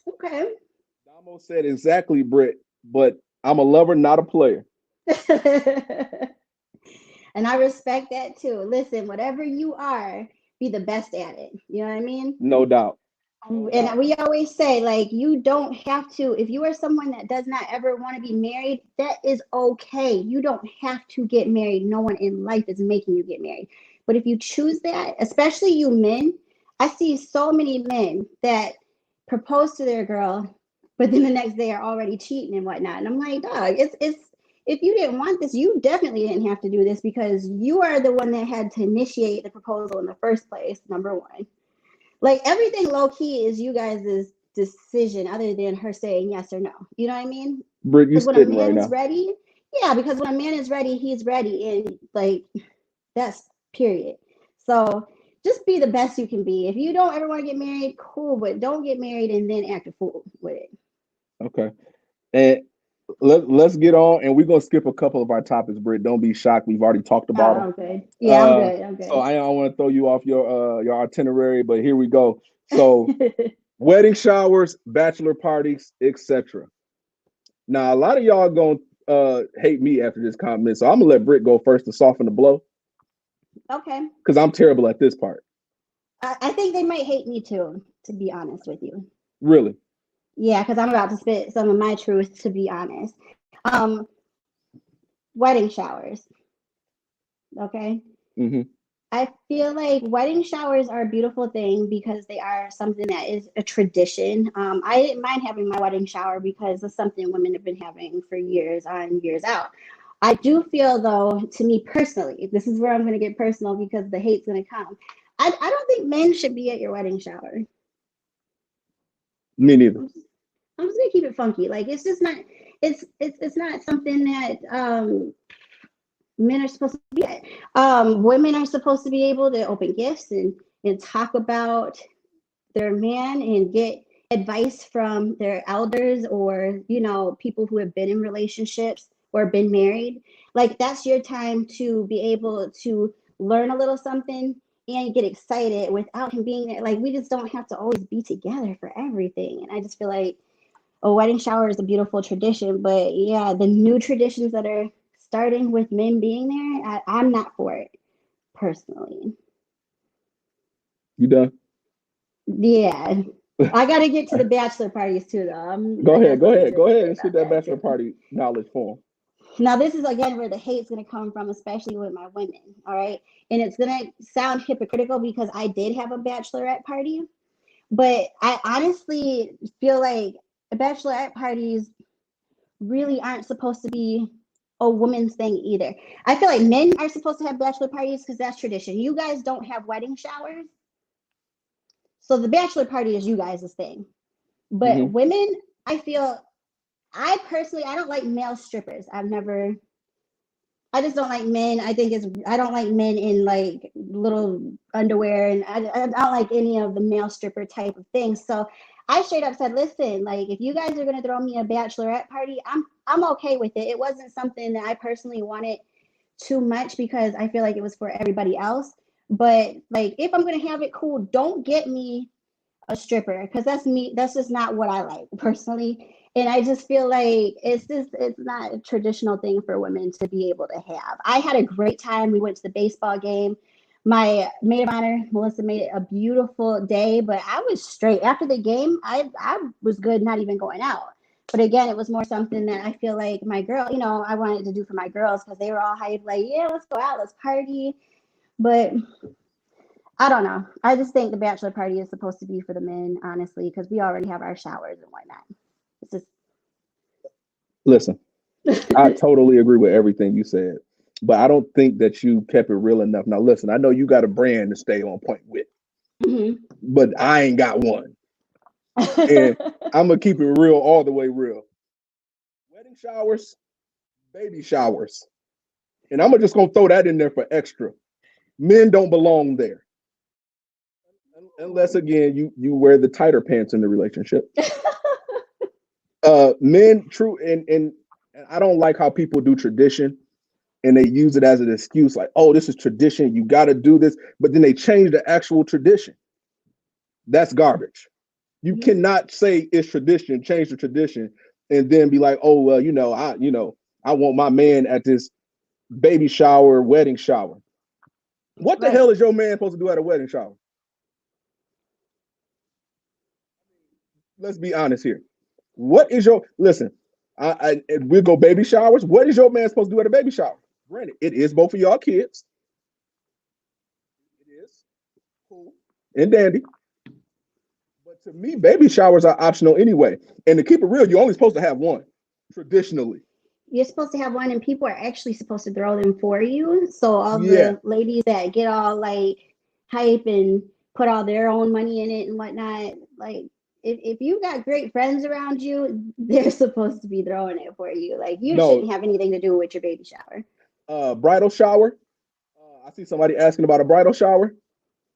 Okay. Damo said exactly, Britt, but I'm a lover, not a player. And I respect that too. Listen, whatever you are, be the best at it. You know what I mean? No doubt. No And doubt. we always say, like, you don't have to, if you are someone that does not ever want to be married, that is okay. You don't have to get married. No one in life is making you get married. But if you choose that, especially you men, I see so many men that propose to their girl, but then the next day are already cheating and whatnot. And I'm like, dog, it's if you didn't want this, you definitely didn't have to do this because you are the one that had to initiate the proposal in the first place, number one. Like everything low key is you guys' decision other than her saying yes or no. You know what I mean? Britt, you Because when a spitting man right is now. ready, yeah, because when a man is ready, he's ready. And like that's period. So just be the best you can be. If you don't ever want to get married, cool, but don't get married and then act a fool with it. Okay. And let's get on, and we're gonna skip a couple of our topics, Britt. Don't be shocked. We've already talked about them. I'm good. Yeah, I'm good. I'm So good. I don't want to throw you off your itinerary, but here we go. So wedding showers, bachelor parties, etc. Now a lot of y'all gonna hate me after this comment, so I'm gonna let Britt go first to soften the blow Okay. because I'm terrible at this part. I think they might hate me too, to be honest with you. Really. Yeah, because I'm about to spit some of my truth, to be honest. Um, Wedding showers. Okay. Mm-hmm. I feel like wedding showers are a beautiful thing because they are something that is a tradition. I didn't mind having my wedding shower because it's something women have been having for years on, years out. I do feel, though, to me personally, this is where I'm going to get personal because the hate's going to come. I don't think men should be at your wedding shower. Me neither. I'm just gonna keep it funky. Like it's just not. It's not something that men are supposed to be at. Women are supposed to be able to open gifts and talk about their man and get advice from their elders or people who have been in relationships or been married. Like that's your time to be able to learn a little something and get excited without him being there. Like we just don't have to always be together for everything. And I just feel like a wedding shower is a beautiful tradition, but yeah, the new traditions that are starting with men being there, I'm not for it personally. You done? Yeah, I got to get to the bachelor parties too, though. Go I ahead. got Go something ahead. to Go ahead say and spit about that that bachelor too. party knowledge for him. Now, this is again where the hate's going to come from, especially with my women. All right, and it's going to sound hypocritical because I did have a bachelorette party, but I honestly feel like bachelorette parties really aren't supposed to be a woman's thing either. I feel like men are supposed to have bachelor parties because that's tradition. You guys don't have wedding showers, so the bachelor party is you guys' thing. But Mm-hmm. women, I feel, I personally, I don't like male strippers. I just don't like men. I don't like men in like little underwear, and I don't like any of the male stripper type of things. So I straight up said, listen, like if you guys are gonna throw me a bachelorette party, I'm okay with it. It wasn't something that I personally wanted too much because I feel like it was for everybody else. But like, if I'm gonna have it, cool. Don't get me a stripper because that's me. That's just not what I like personally. And I just feel like it's not a traditional thing for women to be able to have. I had a great time. We went to the baseball game. My maid of honor, Melissa, made it a beautiful day, but I was straight after the game. I was good, not even going out. But again, it was more something that I feel like my girl, I wanted to do for my girls because they were all hyped, like, yeah, let's go out, let's party. But I don't know. I just think the bachelor party is supposed to be for the men, honestly, because we already have our showers and whatnot. It's just Listen, I totally agree with everything you said, but I don't think that you kept it real enough. Now, listen, I know you got a brand to stay on point with, but I ain't got one. And I'm going to keep it real, all the way real. Wedding showers, baby showers. And I'm just going to throw that in there for extra. Men don't belong there. Unless, again, you wear the tighter pants in the relationship. Men, true, and I don't like how people do tradition and they use it as an excuse, like, oh, this is tradition, you got to do this, but then they change the actual tradition. That's garbage. You cannot say it's tradition, change the tradition, and then be like, oh, well, I want my man at this baby shower, wedding shower. What the hell is your man supposed to do at a wedding shower? Let's be honest here. What is your listen? We'll go baby showers. What is your man supposed to do at a baby shower? Granted, it is both of y'all kids. It is cool and dandy. But to me, baby showers are optional anyway. And to keep it real, you're only supposed to have one traditionally. You're supposed to have one, and people are actually supposed to throw them for you. So all the ladies that get all like hype and put all their own money in it and whatnot, like if you got great friends around you, they're supposed to be throwing it for you. Like you shouldn't have anything to do with your baby shower. Bridal shower. I see somebody asking about a bridal shower.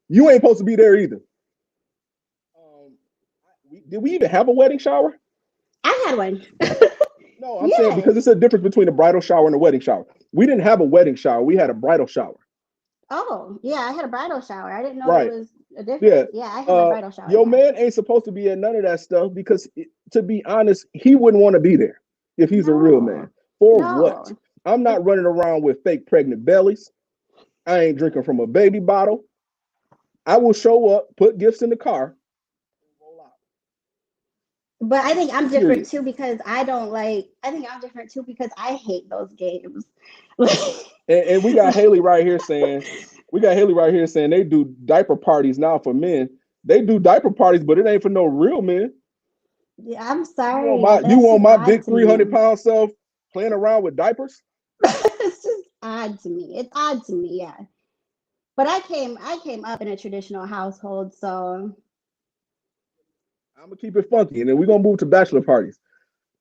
You ain't supposed to be there either. Did we even have a wedding shower? I had one. No, I'm saying because it's a difference between a bridal shower and a wedding shower. We didn't have a wedding shower. We had a bridal shower. Oh, yeah, I had a bridal shower. I didn't know there was a difference. Yeah, I had a bridal shower. Your man ain't supposed to be at none of that stuff because, to be honest, he wouldn't want to be there if he's a real man. For what? I'm not running around with fake pregnant bellies. I ain't drinking from a baby bottle. I will show up, put gifts in the car. But I think I'm different too because I think I'm different too because I hate those games. and we got Haley right here saying they do diaper parties now for men. They do diaper parties, but it ain't for no real men. Yeah, I'm sorry. You want my big 300-pound self playing around with diapers? It's just odd to me. It's odd to me, yeah. But I came up in a traditional household, so I'm gonna keep it funky, and then we're gonna move to bachelor parties.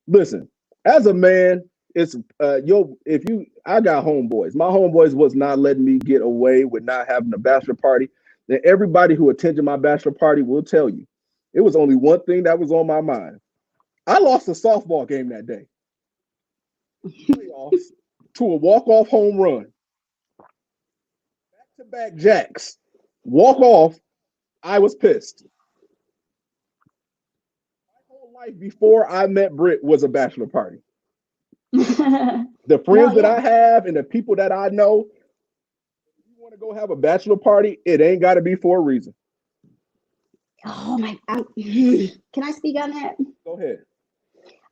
Listen, as a man, it's I got homeboys. My homeboys was not letting me get away with not having a bachelor party. And everybody who attended my bachelor party will tell you, it was only one thing that was on my mind. I lost a softball game that day. Playoffs to a walk-off home run. Back-to-back jacks. Walk off. I was pissed. Life before I met Brit was a bachelor party. The friends that I have and the people that I know, if you want to go have a bachelor party, it ain't got to be for a reason. Oh my God. Can I speak on that? Go ahead.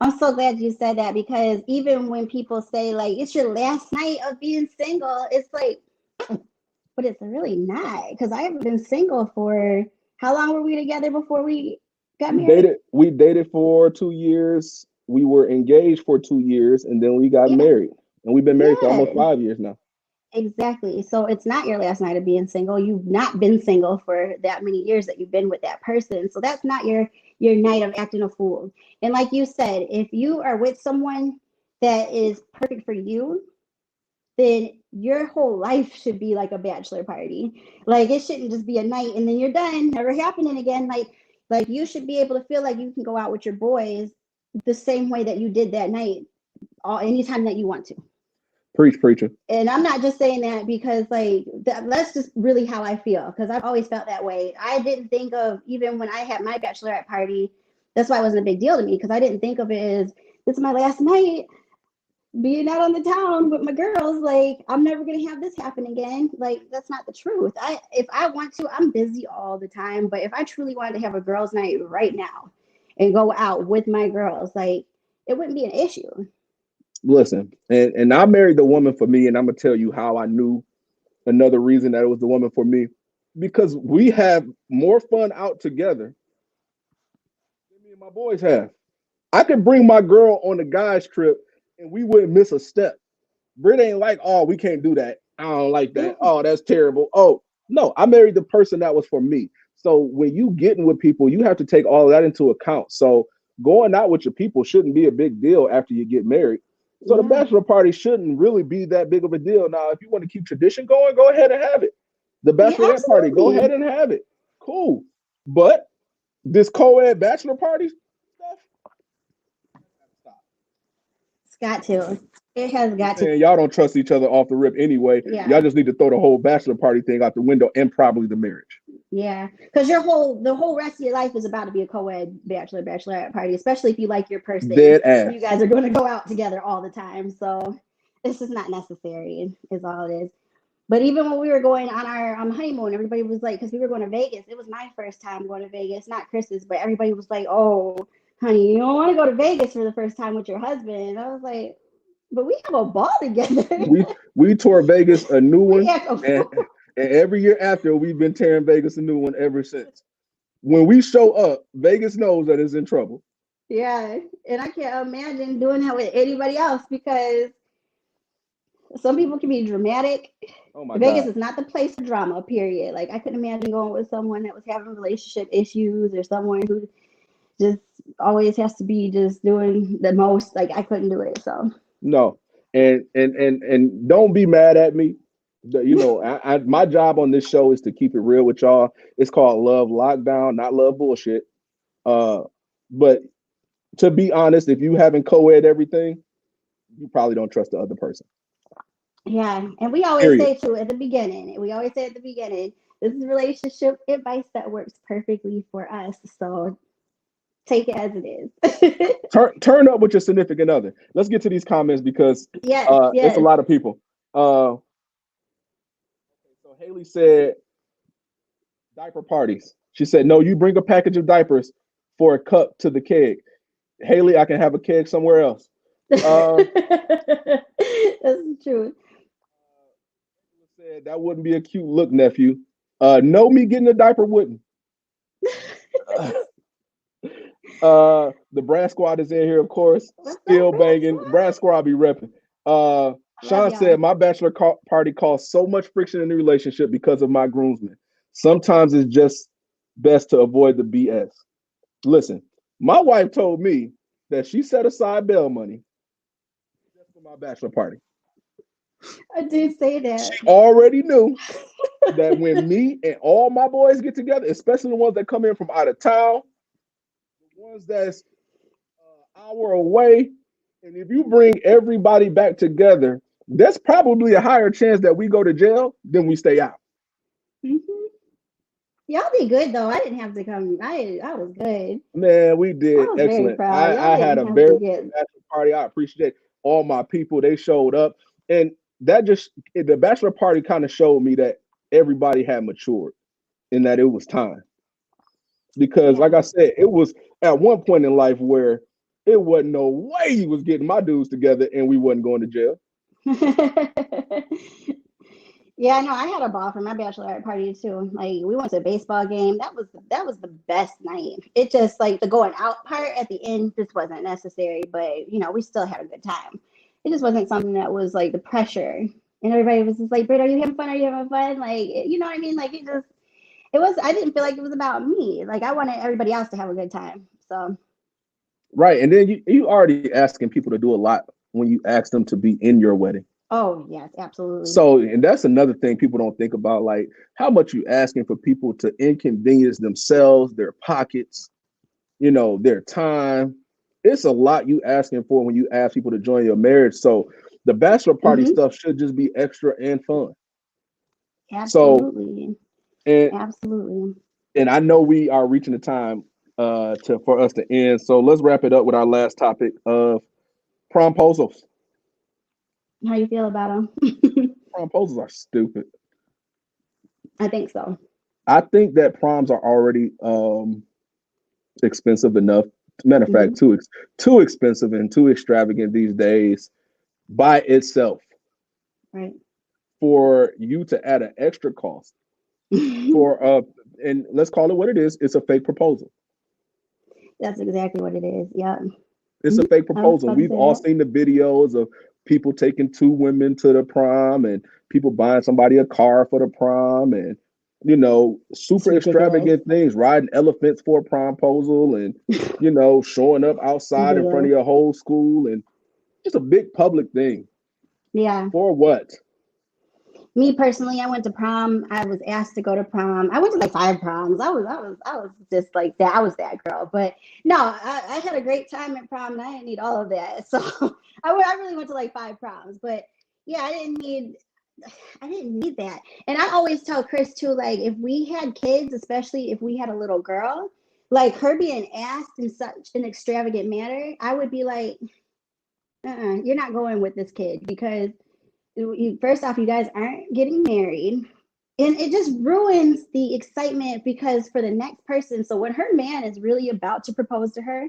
I'm so glad you said that because even when people say like it's your last night of being single, it's like, but it's really not because I've been single for how long were we together before we got married? We dated for 2 years. We were engaged for 2 years, and then we got married. And we've been married for almost 5 years now. Exactly. So it's not your last night of being single. You've not been single for that many years that you've been with that person. So that's not your night of acting a fool. And like you said, if you are with someone that is perfect for you, then your whole life should be like a bachelor party. Like it shouldn't just be a night and then you're done, never happening again. Like you should be able to feel like you can go out with your boys the same way that you did that night, anytime that you want to. Preach, preacher. And I'm not just saying that because like that's just really how I feel, because I've always felt that way. I didn't think of, even when I had my bachelorette party, that's why it wasn't a big deal to me, because I didn't think of it as this is my last night being out on the town with my girls. Like, I'm never gonna have this happen again. Like, that's not the truth. If I want to, I'm busy all the time, but if I truly wanted to have a girls' night right now and go out with my girls, like, it wouldn't be an issue. Listen, and I married the woman for me, and I'm gonna tell you how I knew another reason that it was the woman for me, because we have more fun out together than me and my boys have. I could bring my girl on a guy's trip and we wouldn't miss a step. Britt ain't like, oh, we can't do that. I don't like that. Oh, that's terrible. Oh, no, I married the person that was for me. So when you getting with people, you have to take all of that into account. So going out with your people shouldn't be a big deal after you get married. So the bachelor party shouldn't really be that big of a deal. Now, if you want to keep tradition going, go ahead and have it. The bachelorette party, go ahead and have it. Cool. But this co-ed bachelor party stuff, It's got to. It has got to. Y'all don't trust each other off the rip anyway. Yeah. Y'all just need to throw the whole bachelor party thing out the window, and probably the marriage. Yeah, because the whole rest of your life is about to be a co-ed bachelorette party, especially if you like your person. Dead ass. You guys are going to go out together all the time, so this is not necessary, is all it is. But even when we were going on our honeymoon, everybody was like, because we were going to Vegas. It was my first time going to Vegas, not Chris's, but everybody was like, "Oh, honey, you don't want to go to Vegas for the first time with your husband." And I was like, but we have a ball together. we tore Vegas a new one, and every year after, we've been tearing Vegas a new one ever since. When we show up, Vegas knows that it's in trouble. Yeah, and I can't imagine doing that with anybody else, because some people can be dramatic. Oh my Vegas God. is not the place for drama, period. Like, I couldn't imagine going with someone that was having relationship issues, or someone who just always has to be just doing the most. Like, I couldn't do it. So no, and don't be mad at me. You know, my job on this show is to keep it real with y'all. It's called Love Lockdown, not Love Bullshit. But to be honest, if you haven't co-ed everything, you probably don't trust the other person. Yeah, and we always say too at the beginning. This is relationship advice that works perfectly for us. So take it as it is. turn up with your significant other. Let's get to these comments, because yes. It's a lot of people. So Haley said diaper parties. She said, no, you bring a package of diapers for a cup to the keg. Haley, I can have a keg somewhere else. That's true. Said that wouldn't be a cute look, nephew. No, me getting a diaper wouldn't. The Brass Squad is in here, of course. Still banging. Brass Squad be repping. Sean said, my bachelor party caused so much friction in the relationship because of my groomsmen. Sometimes it's just best to avoid the BS. Listen, my wife told me that she set aside bail money just for my bachelor party. I did say that. She already knew that when me and all my boys get together, especially the ones that come in from out of town, the ones that's an hour away, and if you bring everybody back together, there's probably a higher chance that we go to jail than we stay out. Mm-hmm. Y'all be good though. I didn't have to come. I was good. Man, we did excellent. I had a very good bachelor party. I appreciate all my people. They showed up, and that just the bachelor party kind of showed me that everybody had matured and that it was time. Because, like I said, it was at one point in life where it wasn't no way he was getting my dudes together and we wasn't going to jail. Yeah, no, I had a ball for my bachelorette party too. Like, we went to a baseball game. That was the best night. It just, like, the going out part at the end just wasn't necessary, but you know, we still had a good time. It just wasn't something that was like the pressure. And everybody was just like, Britt, are you having fun? Are you having fun? Like, you know what I mean? Like, I didn't feel like it was about me. Like, I wanted everybody else to have a good time. So right. And then you already asking people to do a lot when you ask them to be in your wedding. Oh, yes, absolutely. So, and that's another thing people don't think about, like how much you asking for people to inconvenience themselves, their pockets, you know, their time. It's a lot you asking for when you ask people to join your marriage. So The bachelor party Mm-hmm. stuff should just be extra and fun. So Absolutely. and Absolutely. and I know we are reaching the time to for us to end. So let's wrap it up with our last topic of promposals. How you feel about them? Promposals are stupid. I think so. I think that proms are already expensive enough. Matter of Mm-hmm. fact, too expensive and too extravagant these days by itself. Right. For you to add an extra cost for and let's call it what it is. It's a fake proposal. That's exactly what it is. Yeah. It's a Mhm. fake I was proposal. about to We've say all that. seen the videos of people taking two women to the prom and people buying somebody a car for the prom and It's super ridiculous. extravagant things, riding elephants for a promposal and showing up outside in front of Ridiculous. your whole school and just a big public thing. Yeah. For what? Me personally, I went to prom. I was asked to go to prom. I went to like 5 proms. I was just like that. I was that girl. But no, I had a great time at prom, and I didn't need all of that. So I really went to like 5 proms. But yeah, I didn't need that. And I always tell Chris too, like if we had kids, especially if we had a little girl, like her being asked in such an extravagant manner, I would be like, you're not going with this kid because first off, you guys aren't getting married. And it just ruins the excitement because for the next person, so when her man is really about to propose to her,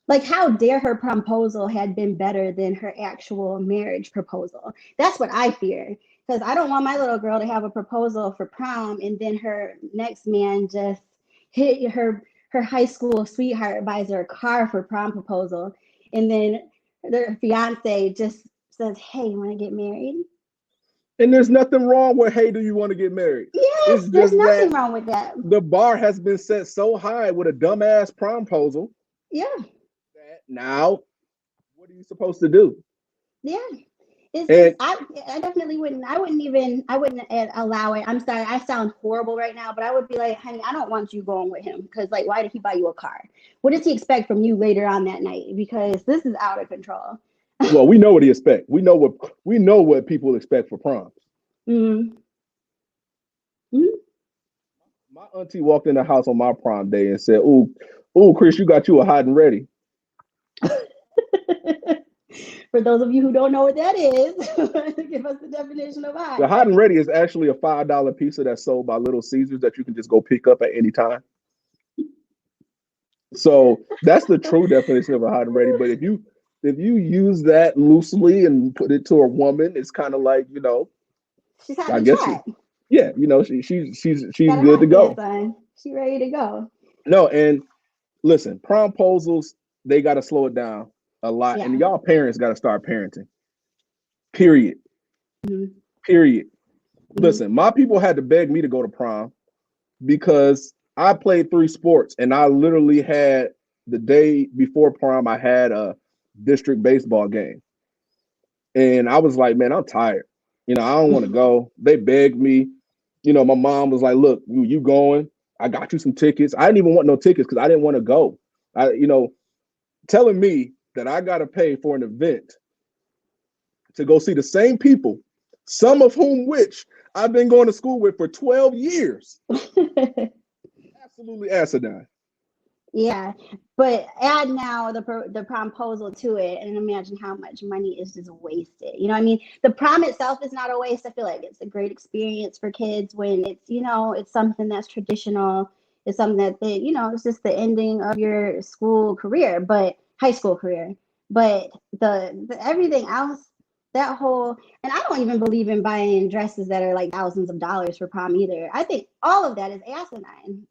like how dare her proposal had been better than her actual marriage proposal? That's what I fear. Because I don't want my little girl to have a proposal for prom and then her next man just hit her high school sweetheart buys her a car for prom proposal and then their fiance just says, hey, you want to get married? And there's nothing wrong with, hey, do you want to get married? Yes, It's there's just that nothing wrong with that. the bar has been set so high with a dumbass promposal Yeah, that now, what are you supposed to do? yeah. It's just And I definitely wouldn't. I wouldn't allow it. I'm sorry. I sound horrible right now, but I would be like, honey, I don't want you going with him because like, why did he buy you a car? What does he expect from you later on that night? Because this is out of control. well, we know what he expects. We know what people expect for proms. Mm-hmm. Mm-hmm. My auntie walked in the house on my prom day and said, "Ooh, Chris, you got you a hot and ready." For those of you who don't know what that is, give us the definition of hot The and hot and ready. ready is actually a $5 pizza that's sold by Little Caesars that you can just go pick up at any time. So that's the true definition of a hot and ready. But if you use that loosely and put it to a woman, it's kind of like She's hot I and guess she, trot. yeah, she's Got her good to hot pants go. on. She ready to go. No, and listen, promposals they got to slow it down a lot, and Yeah. y'all parents got to start parenting. Period. Mm-hmm. Period. Mm-hmm. Listen, my people had to beg me to go to prom because I played 3 sports, and I literally had the day before prom, I had a district baseball game. And I was like, man, I'm tired. I don't want to go. They begged me. My mom was like, look, you going? I got you some tickets. I didn't even want no tickets because I didn't want to go. Telling me that I got to pay for an event to go see the same people, some of whom which I've been going to school with for 12 years. Absolutely asinine. Yeah, but add now the promposal to it, and imagine how much money is just wasted. You know, what I mean, the prom itself is not a waste. I feel like it's a great experience for kids when it's something that's traditional. It's something that it's just the ending of your school career, but high school career. But the everything else, that whole, and I don't even believe in buying dresses that are like thousands of dollars for prom either. I think all of that is asinine.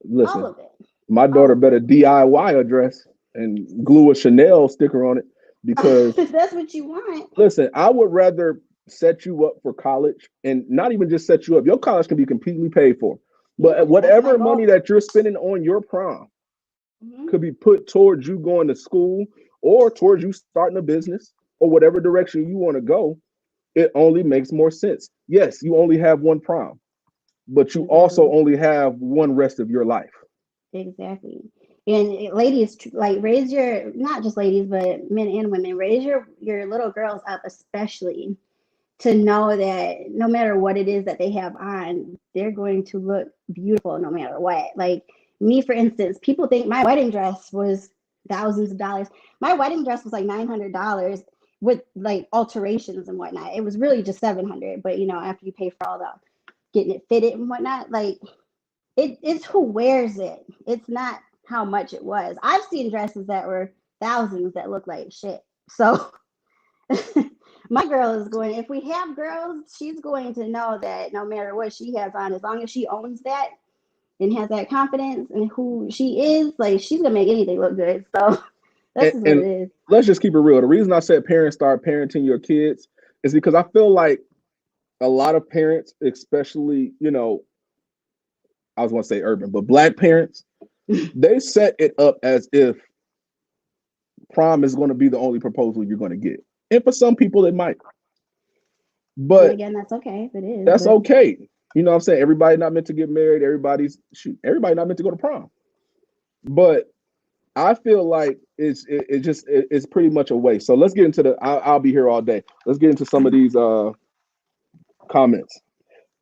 All Listen, of it. my All daughter of better DIY a dress and glue a Chanel sticker on it because it. That's what you want. listen, I would rather set you up for college and not even just set you up. Your college can be completely paid for. Yeah, But that's my whatever money goal. that you're spending on your prom Hmm. could be put towards you going to school or towards you starting a business or whatever direction you want to go. It only makes more sense. Yes, you only have one prom, but you also Exactly. only have one rest of your life. Exactly. And ladies, like raise your, not just ladies, but men and women, raise your little girls up, especially to know that no matter what it is that they have on, they're going to look beautiful no matter what. Like me, for instance, people think my wedding dress was thousands of dollars. My wedding dress was like $900 with like alterations and whatnot. It was really just 700, but you know, after you pay for all the getting it fitted and whatnot, like it's who wears it. It's not how much it was. I've seen dresses that were thousands that look like shit. So my girl is going, if we have girls, she's going to know that no matter what she has on, as long as she owns that and has that confidence in who she is, like she's gonna make anything look good. So that's just what And it is. let's just keep it real. The reason I said parents start parenting your kids is because I feel like a lot of parents, especially, you know, I was going to say urban, but black parents, they set it up as if prom is going to be the only proposal you're going to get. And for some people, it might. And But again, that's okay if it is. that's But okay. You know what I'm saying? Everybody not meant to get married. Everybody not meant to go to prom. But I feel like it's pretty much a waste. So let's get into I'll be here all day. Let's get into some of these comments.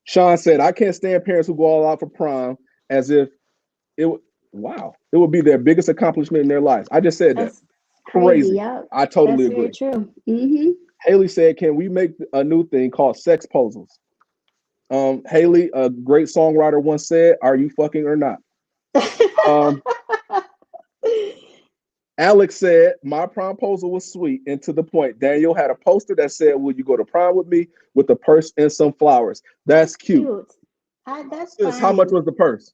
Sean said, I can't stand parents who go all out for prom as if it it would be their biggest accomplishment in their lives. I just said that. that's Crazy. Yep. I totally That's very agree. true. Mm-hmm. Haley said, can we make a new thing called sex puzzles? Haley, a great songwriter, once said, are you fucking or not? Um, Alex said, my promposal was sweet and to the point. Daniel had a poster that said, will you go to prom with me, with a purse and some flowers? That's cute. That's Sis, how much fine. was the purse?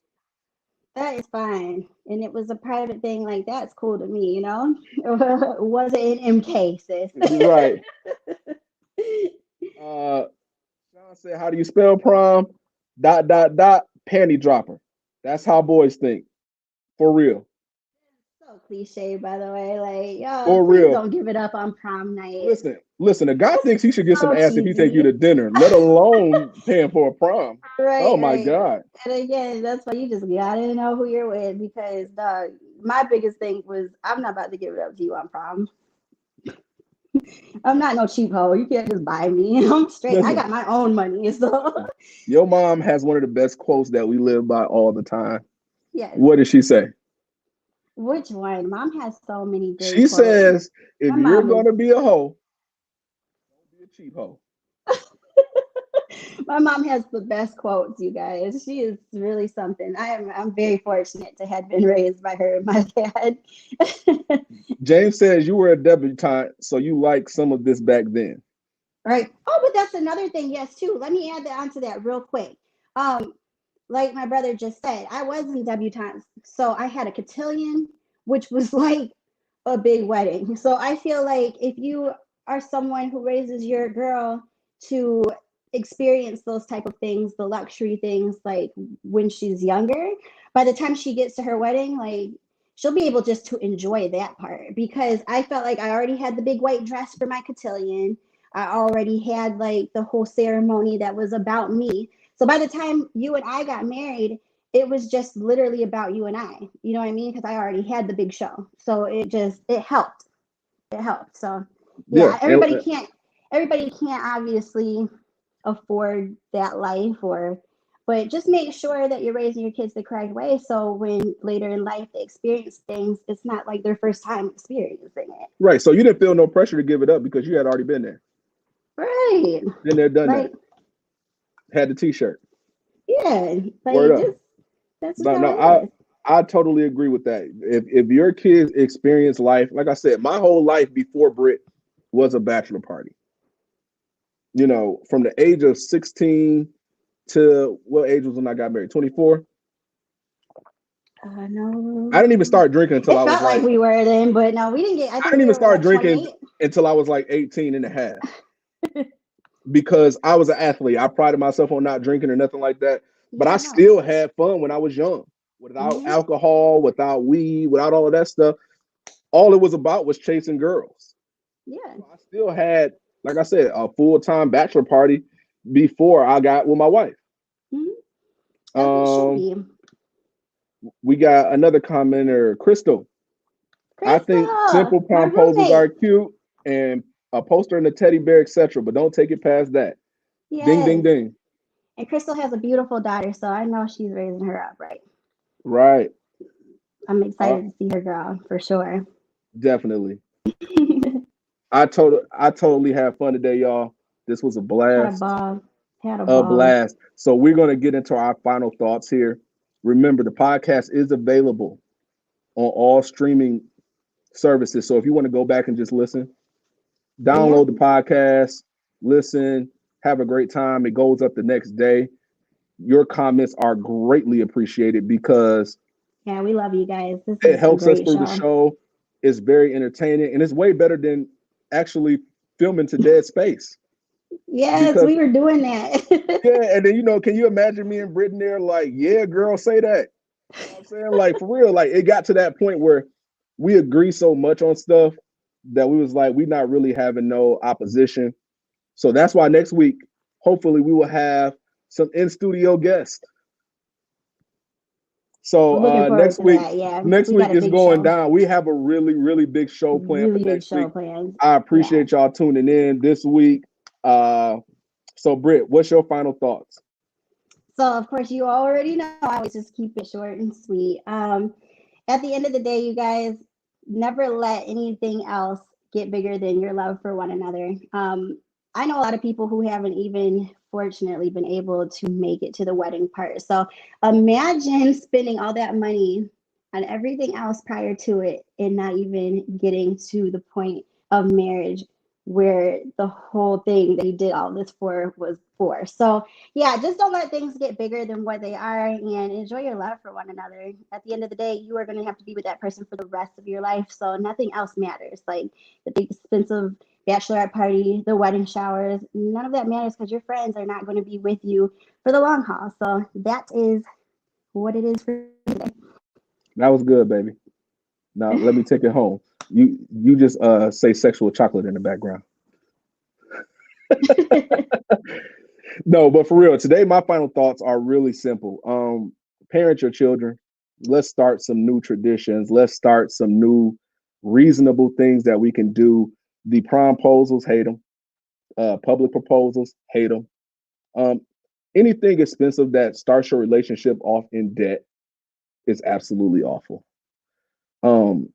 That is fine. And it was a private thing. Like, that's cool to me, you know? Was it an MK, sis? Right. Sean said, how do you spell prom? ... Panty dropper. That's how boys think. For real. So cliche, by the way. Like, yo, For please real. don't give it up on prom night. Listen, a guy thinks he should get some So ass if he take you cheesy. to dinner, let alone paying for a prom. Oh Right, my right. God. And again, that's why you just gotta know who you're with because, dog, my biggest thing was I'm not about to give it up to you on prom. I'm not no cheap hoe. You can't just buy me. I'm straight. I Listen, got my own money. So, your mom has one of the best quotes that we live by all the time. yes. What did she say? Which one? Mom has so many great She quotes. says, if My you're mom is gonna be a hoe, don't be a cheap hoe. my mom has the best quotes, you guys. She is really something. I'm very fortunate to have been raised by her and my dad. James says you were a debutante, so you like some of this back then. Right. Oh, but that's another thing, yes, too. Let me add that onto that real quick. Um, like my brother just said, I was in debutante, so I had a cotillion, which was like a big wedding. So I feel like if you are someone who raises your girl to experience those type of things, the luxury things, like when she's younger, by the time she gets to her wedding, like she'll be able just to enjoy that part because I felt like I already had the big white dress for my cotillion. I already had like the whole ceremony that was about me. So by the time you and I got married, it was just literally about you and I. You know what I mean? Because I already had the big show. So it helped. It helped. So Yeah, yeah, everybody can't obviously afford that life but just make sure that you're raising your kids the correct way so when later in life they experience things, it's not like their first time experiencing it. right. So you didn't feel no pressure to give it up because you had already been there. Right. Been there, done that. Right. Had the t-shirt. Yeah. Word Like up. just that's just No, how no, it is. I totally agree with that. If your kids experience life, like I said, my whole life before Brit was a bachelor party. You know, from the age of 16 to what age was when I got married? 24. I No. didn't even start drinking until I It was felt like like, we were then, but no, we didn't get, I I think didn't we even were start what, drinking 28? until I was like 18 and a half because I was an athlete. I prided myself on not drinking or nothing like that. But Yeah, I I know. still had fun when I was young without Hmm. alcohol, without weed, without all of that stuff. All it was about was chasing girls. Yeah. So I still had, like I said, a full-time bachelor party before I got with my wife. Hmm. As it should Um, be. We got another commenter, Crystal. I think Crystal, simple my proposals are roommate. cute and a poster and a teddy bear, etc. But don't take it past that. Ding, ding, Yes. ding. And Crystal has a beautiful daughter, so I know she's raising her up right. Right. I'm Uh, excited to see her grow for sure. definitely. I totally had fun today, y'all. This was a Had a blast. ball. Had a A ball. blast. So we're gonna get into our final thoughts here. Remember, the podcast is available on all streaming services. So if you want to go back and just listen, Yep. download the podcast, listen, have a great time. It goes up the next day. Your comments are greatly appreciated because Yeah, we love you guys. This it is a helps us great through the show. show. It's very entertaining and it's way better than actually filming to dead space. Yes, Because we were doing that. yeah, and then can you imagine me and Brittany there like, yeah, girl, say that. You know what I'm saying? Like for real, like it got to that point where we agree so much on stuff that we was like, we not really having no opposition. So that's why next week, hopefully, we will have some in studio guests. So We're looking forward next to week, that. Yeah, next we got week a is big going show. down. We have a really, really big show planned for Really big next show week. plans. I Yeah. appreciate y'all tuning in this week. So Britt, what's your final thoughts? So of course you already know I always just keep it short and sweet. At the end of the day, you guys never let anything else get bigger than your love for one another. I know a lot of people who haven't even fortunately been able to make it to the wedding part. So imagine spending all that money on everything else prior to it and not even getting to the point of marriage where the whole thing that you did all this for was for. So yeah, just don't let things get bigger than what they are and enjoy your love for one another. At the end of the day, you are going to have to be with that person for the rest of your life. So nothing else matters. Like the big expensive bachelorette party, the wedding showers, none of that matters because your friends are not going to be with you for the long haul. So that is what it is for today. That was good, baby. Now let me take it home. You just say sexual chocolate in the background. No, but for real, today my final thoughts are really simple. Parent your children. Let's start some new traditions. Let's start some new reasonable things that we can do. The proposals, hate them. Public proposals, hate them. Um, anything expensive that starts your relationship off in debt is absolutely awful. Um,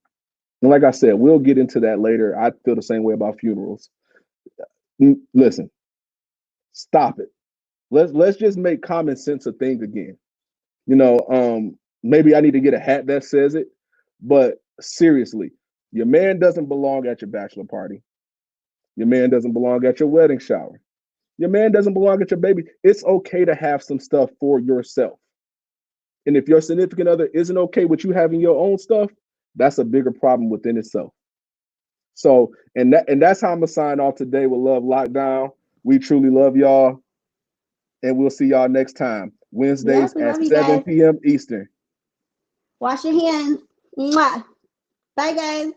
and like I said, we'll get into that later. I feel the same way about funerals. Listen, stop it. Let's just make common sense a thing again. Maybe I need to get a hat that says it, but seriously, your man doesn't belong at your bachelor party. Your man doesn't belong at your wedding shower. Your man doesn't belong at your baby. It's okay to have some stuff for yourself. And if your significant other isn't okay with you having your own stuff, that's a bigger problem within itself. So, and that's how I'm gonna sign off today with Love Lockdown. We truly love y'all, and we'll see y'all next time. Yep, Wednesdays we at love you 7 guys. p.m. Eastern. Wash your hands. Mwah. Bye, guys.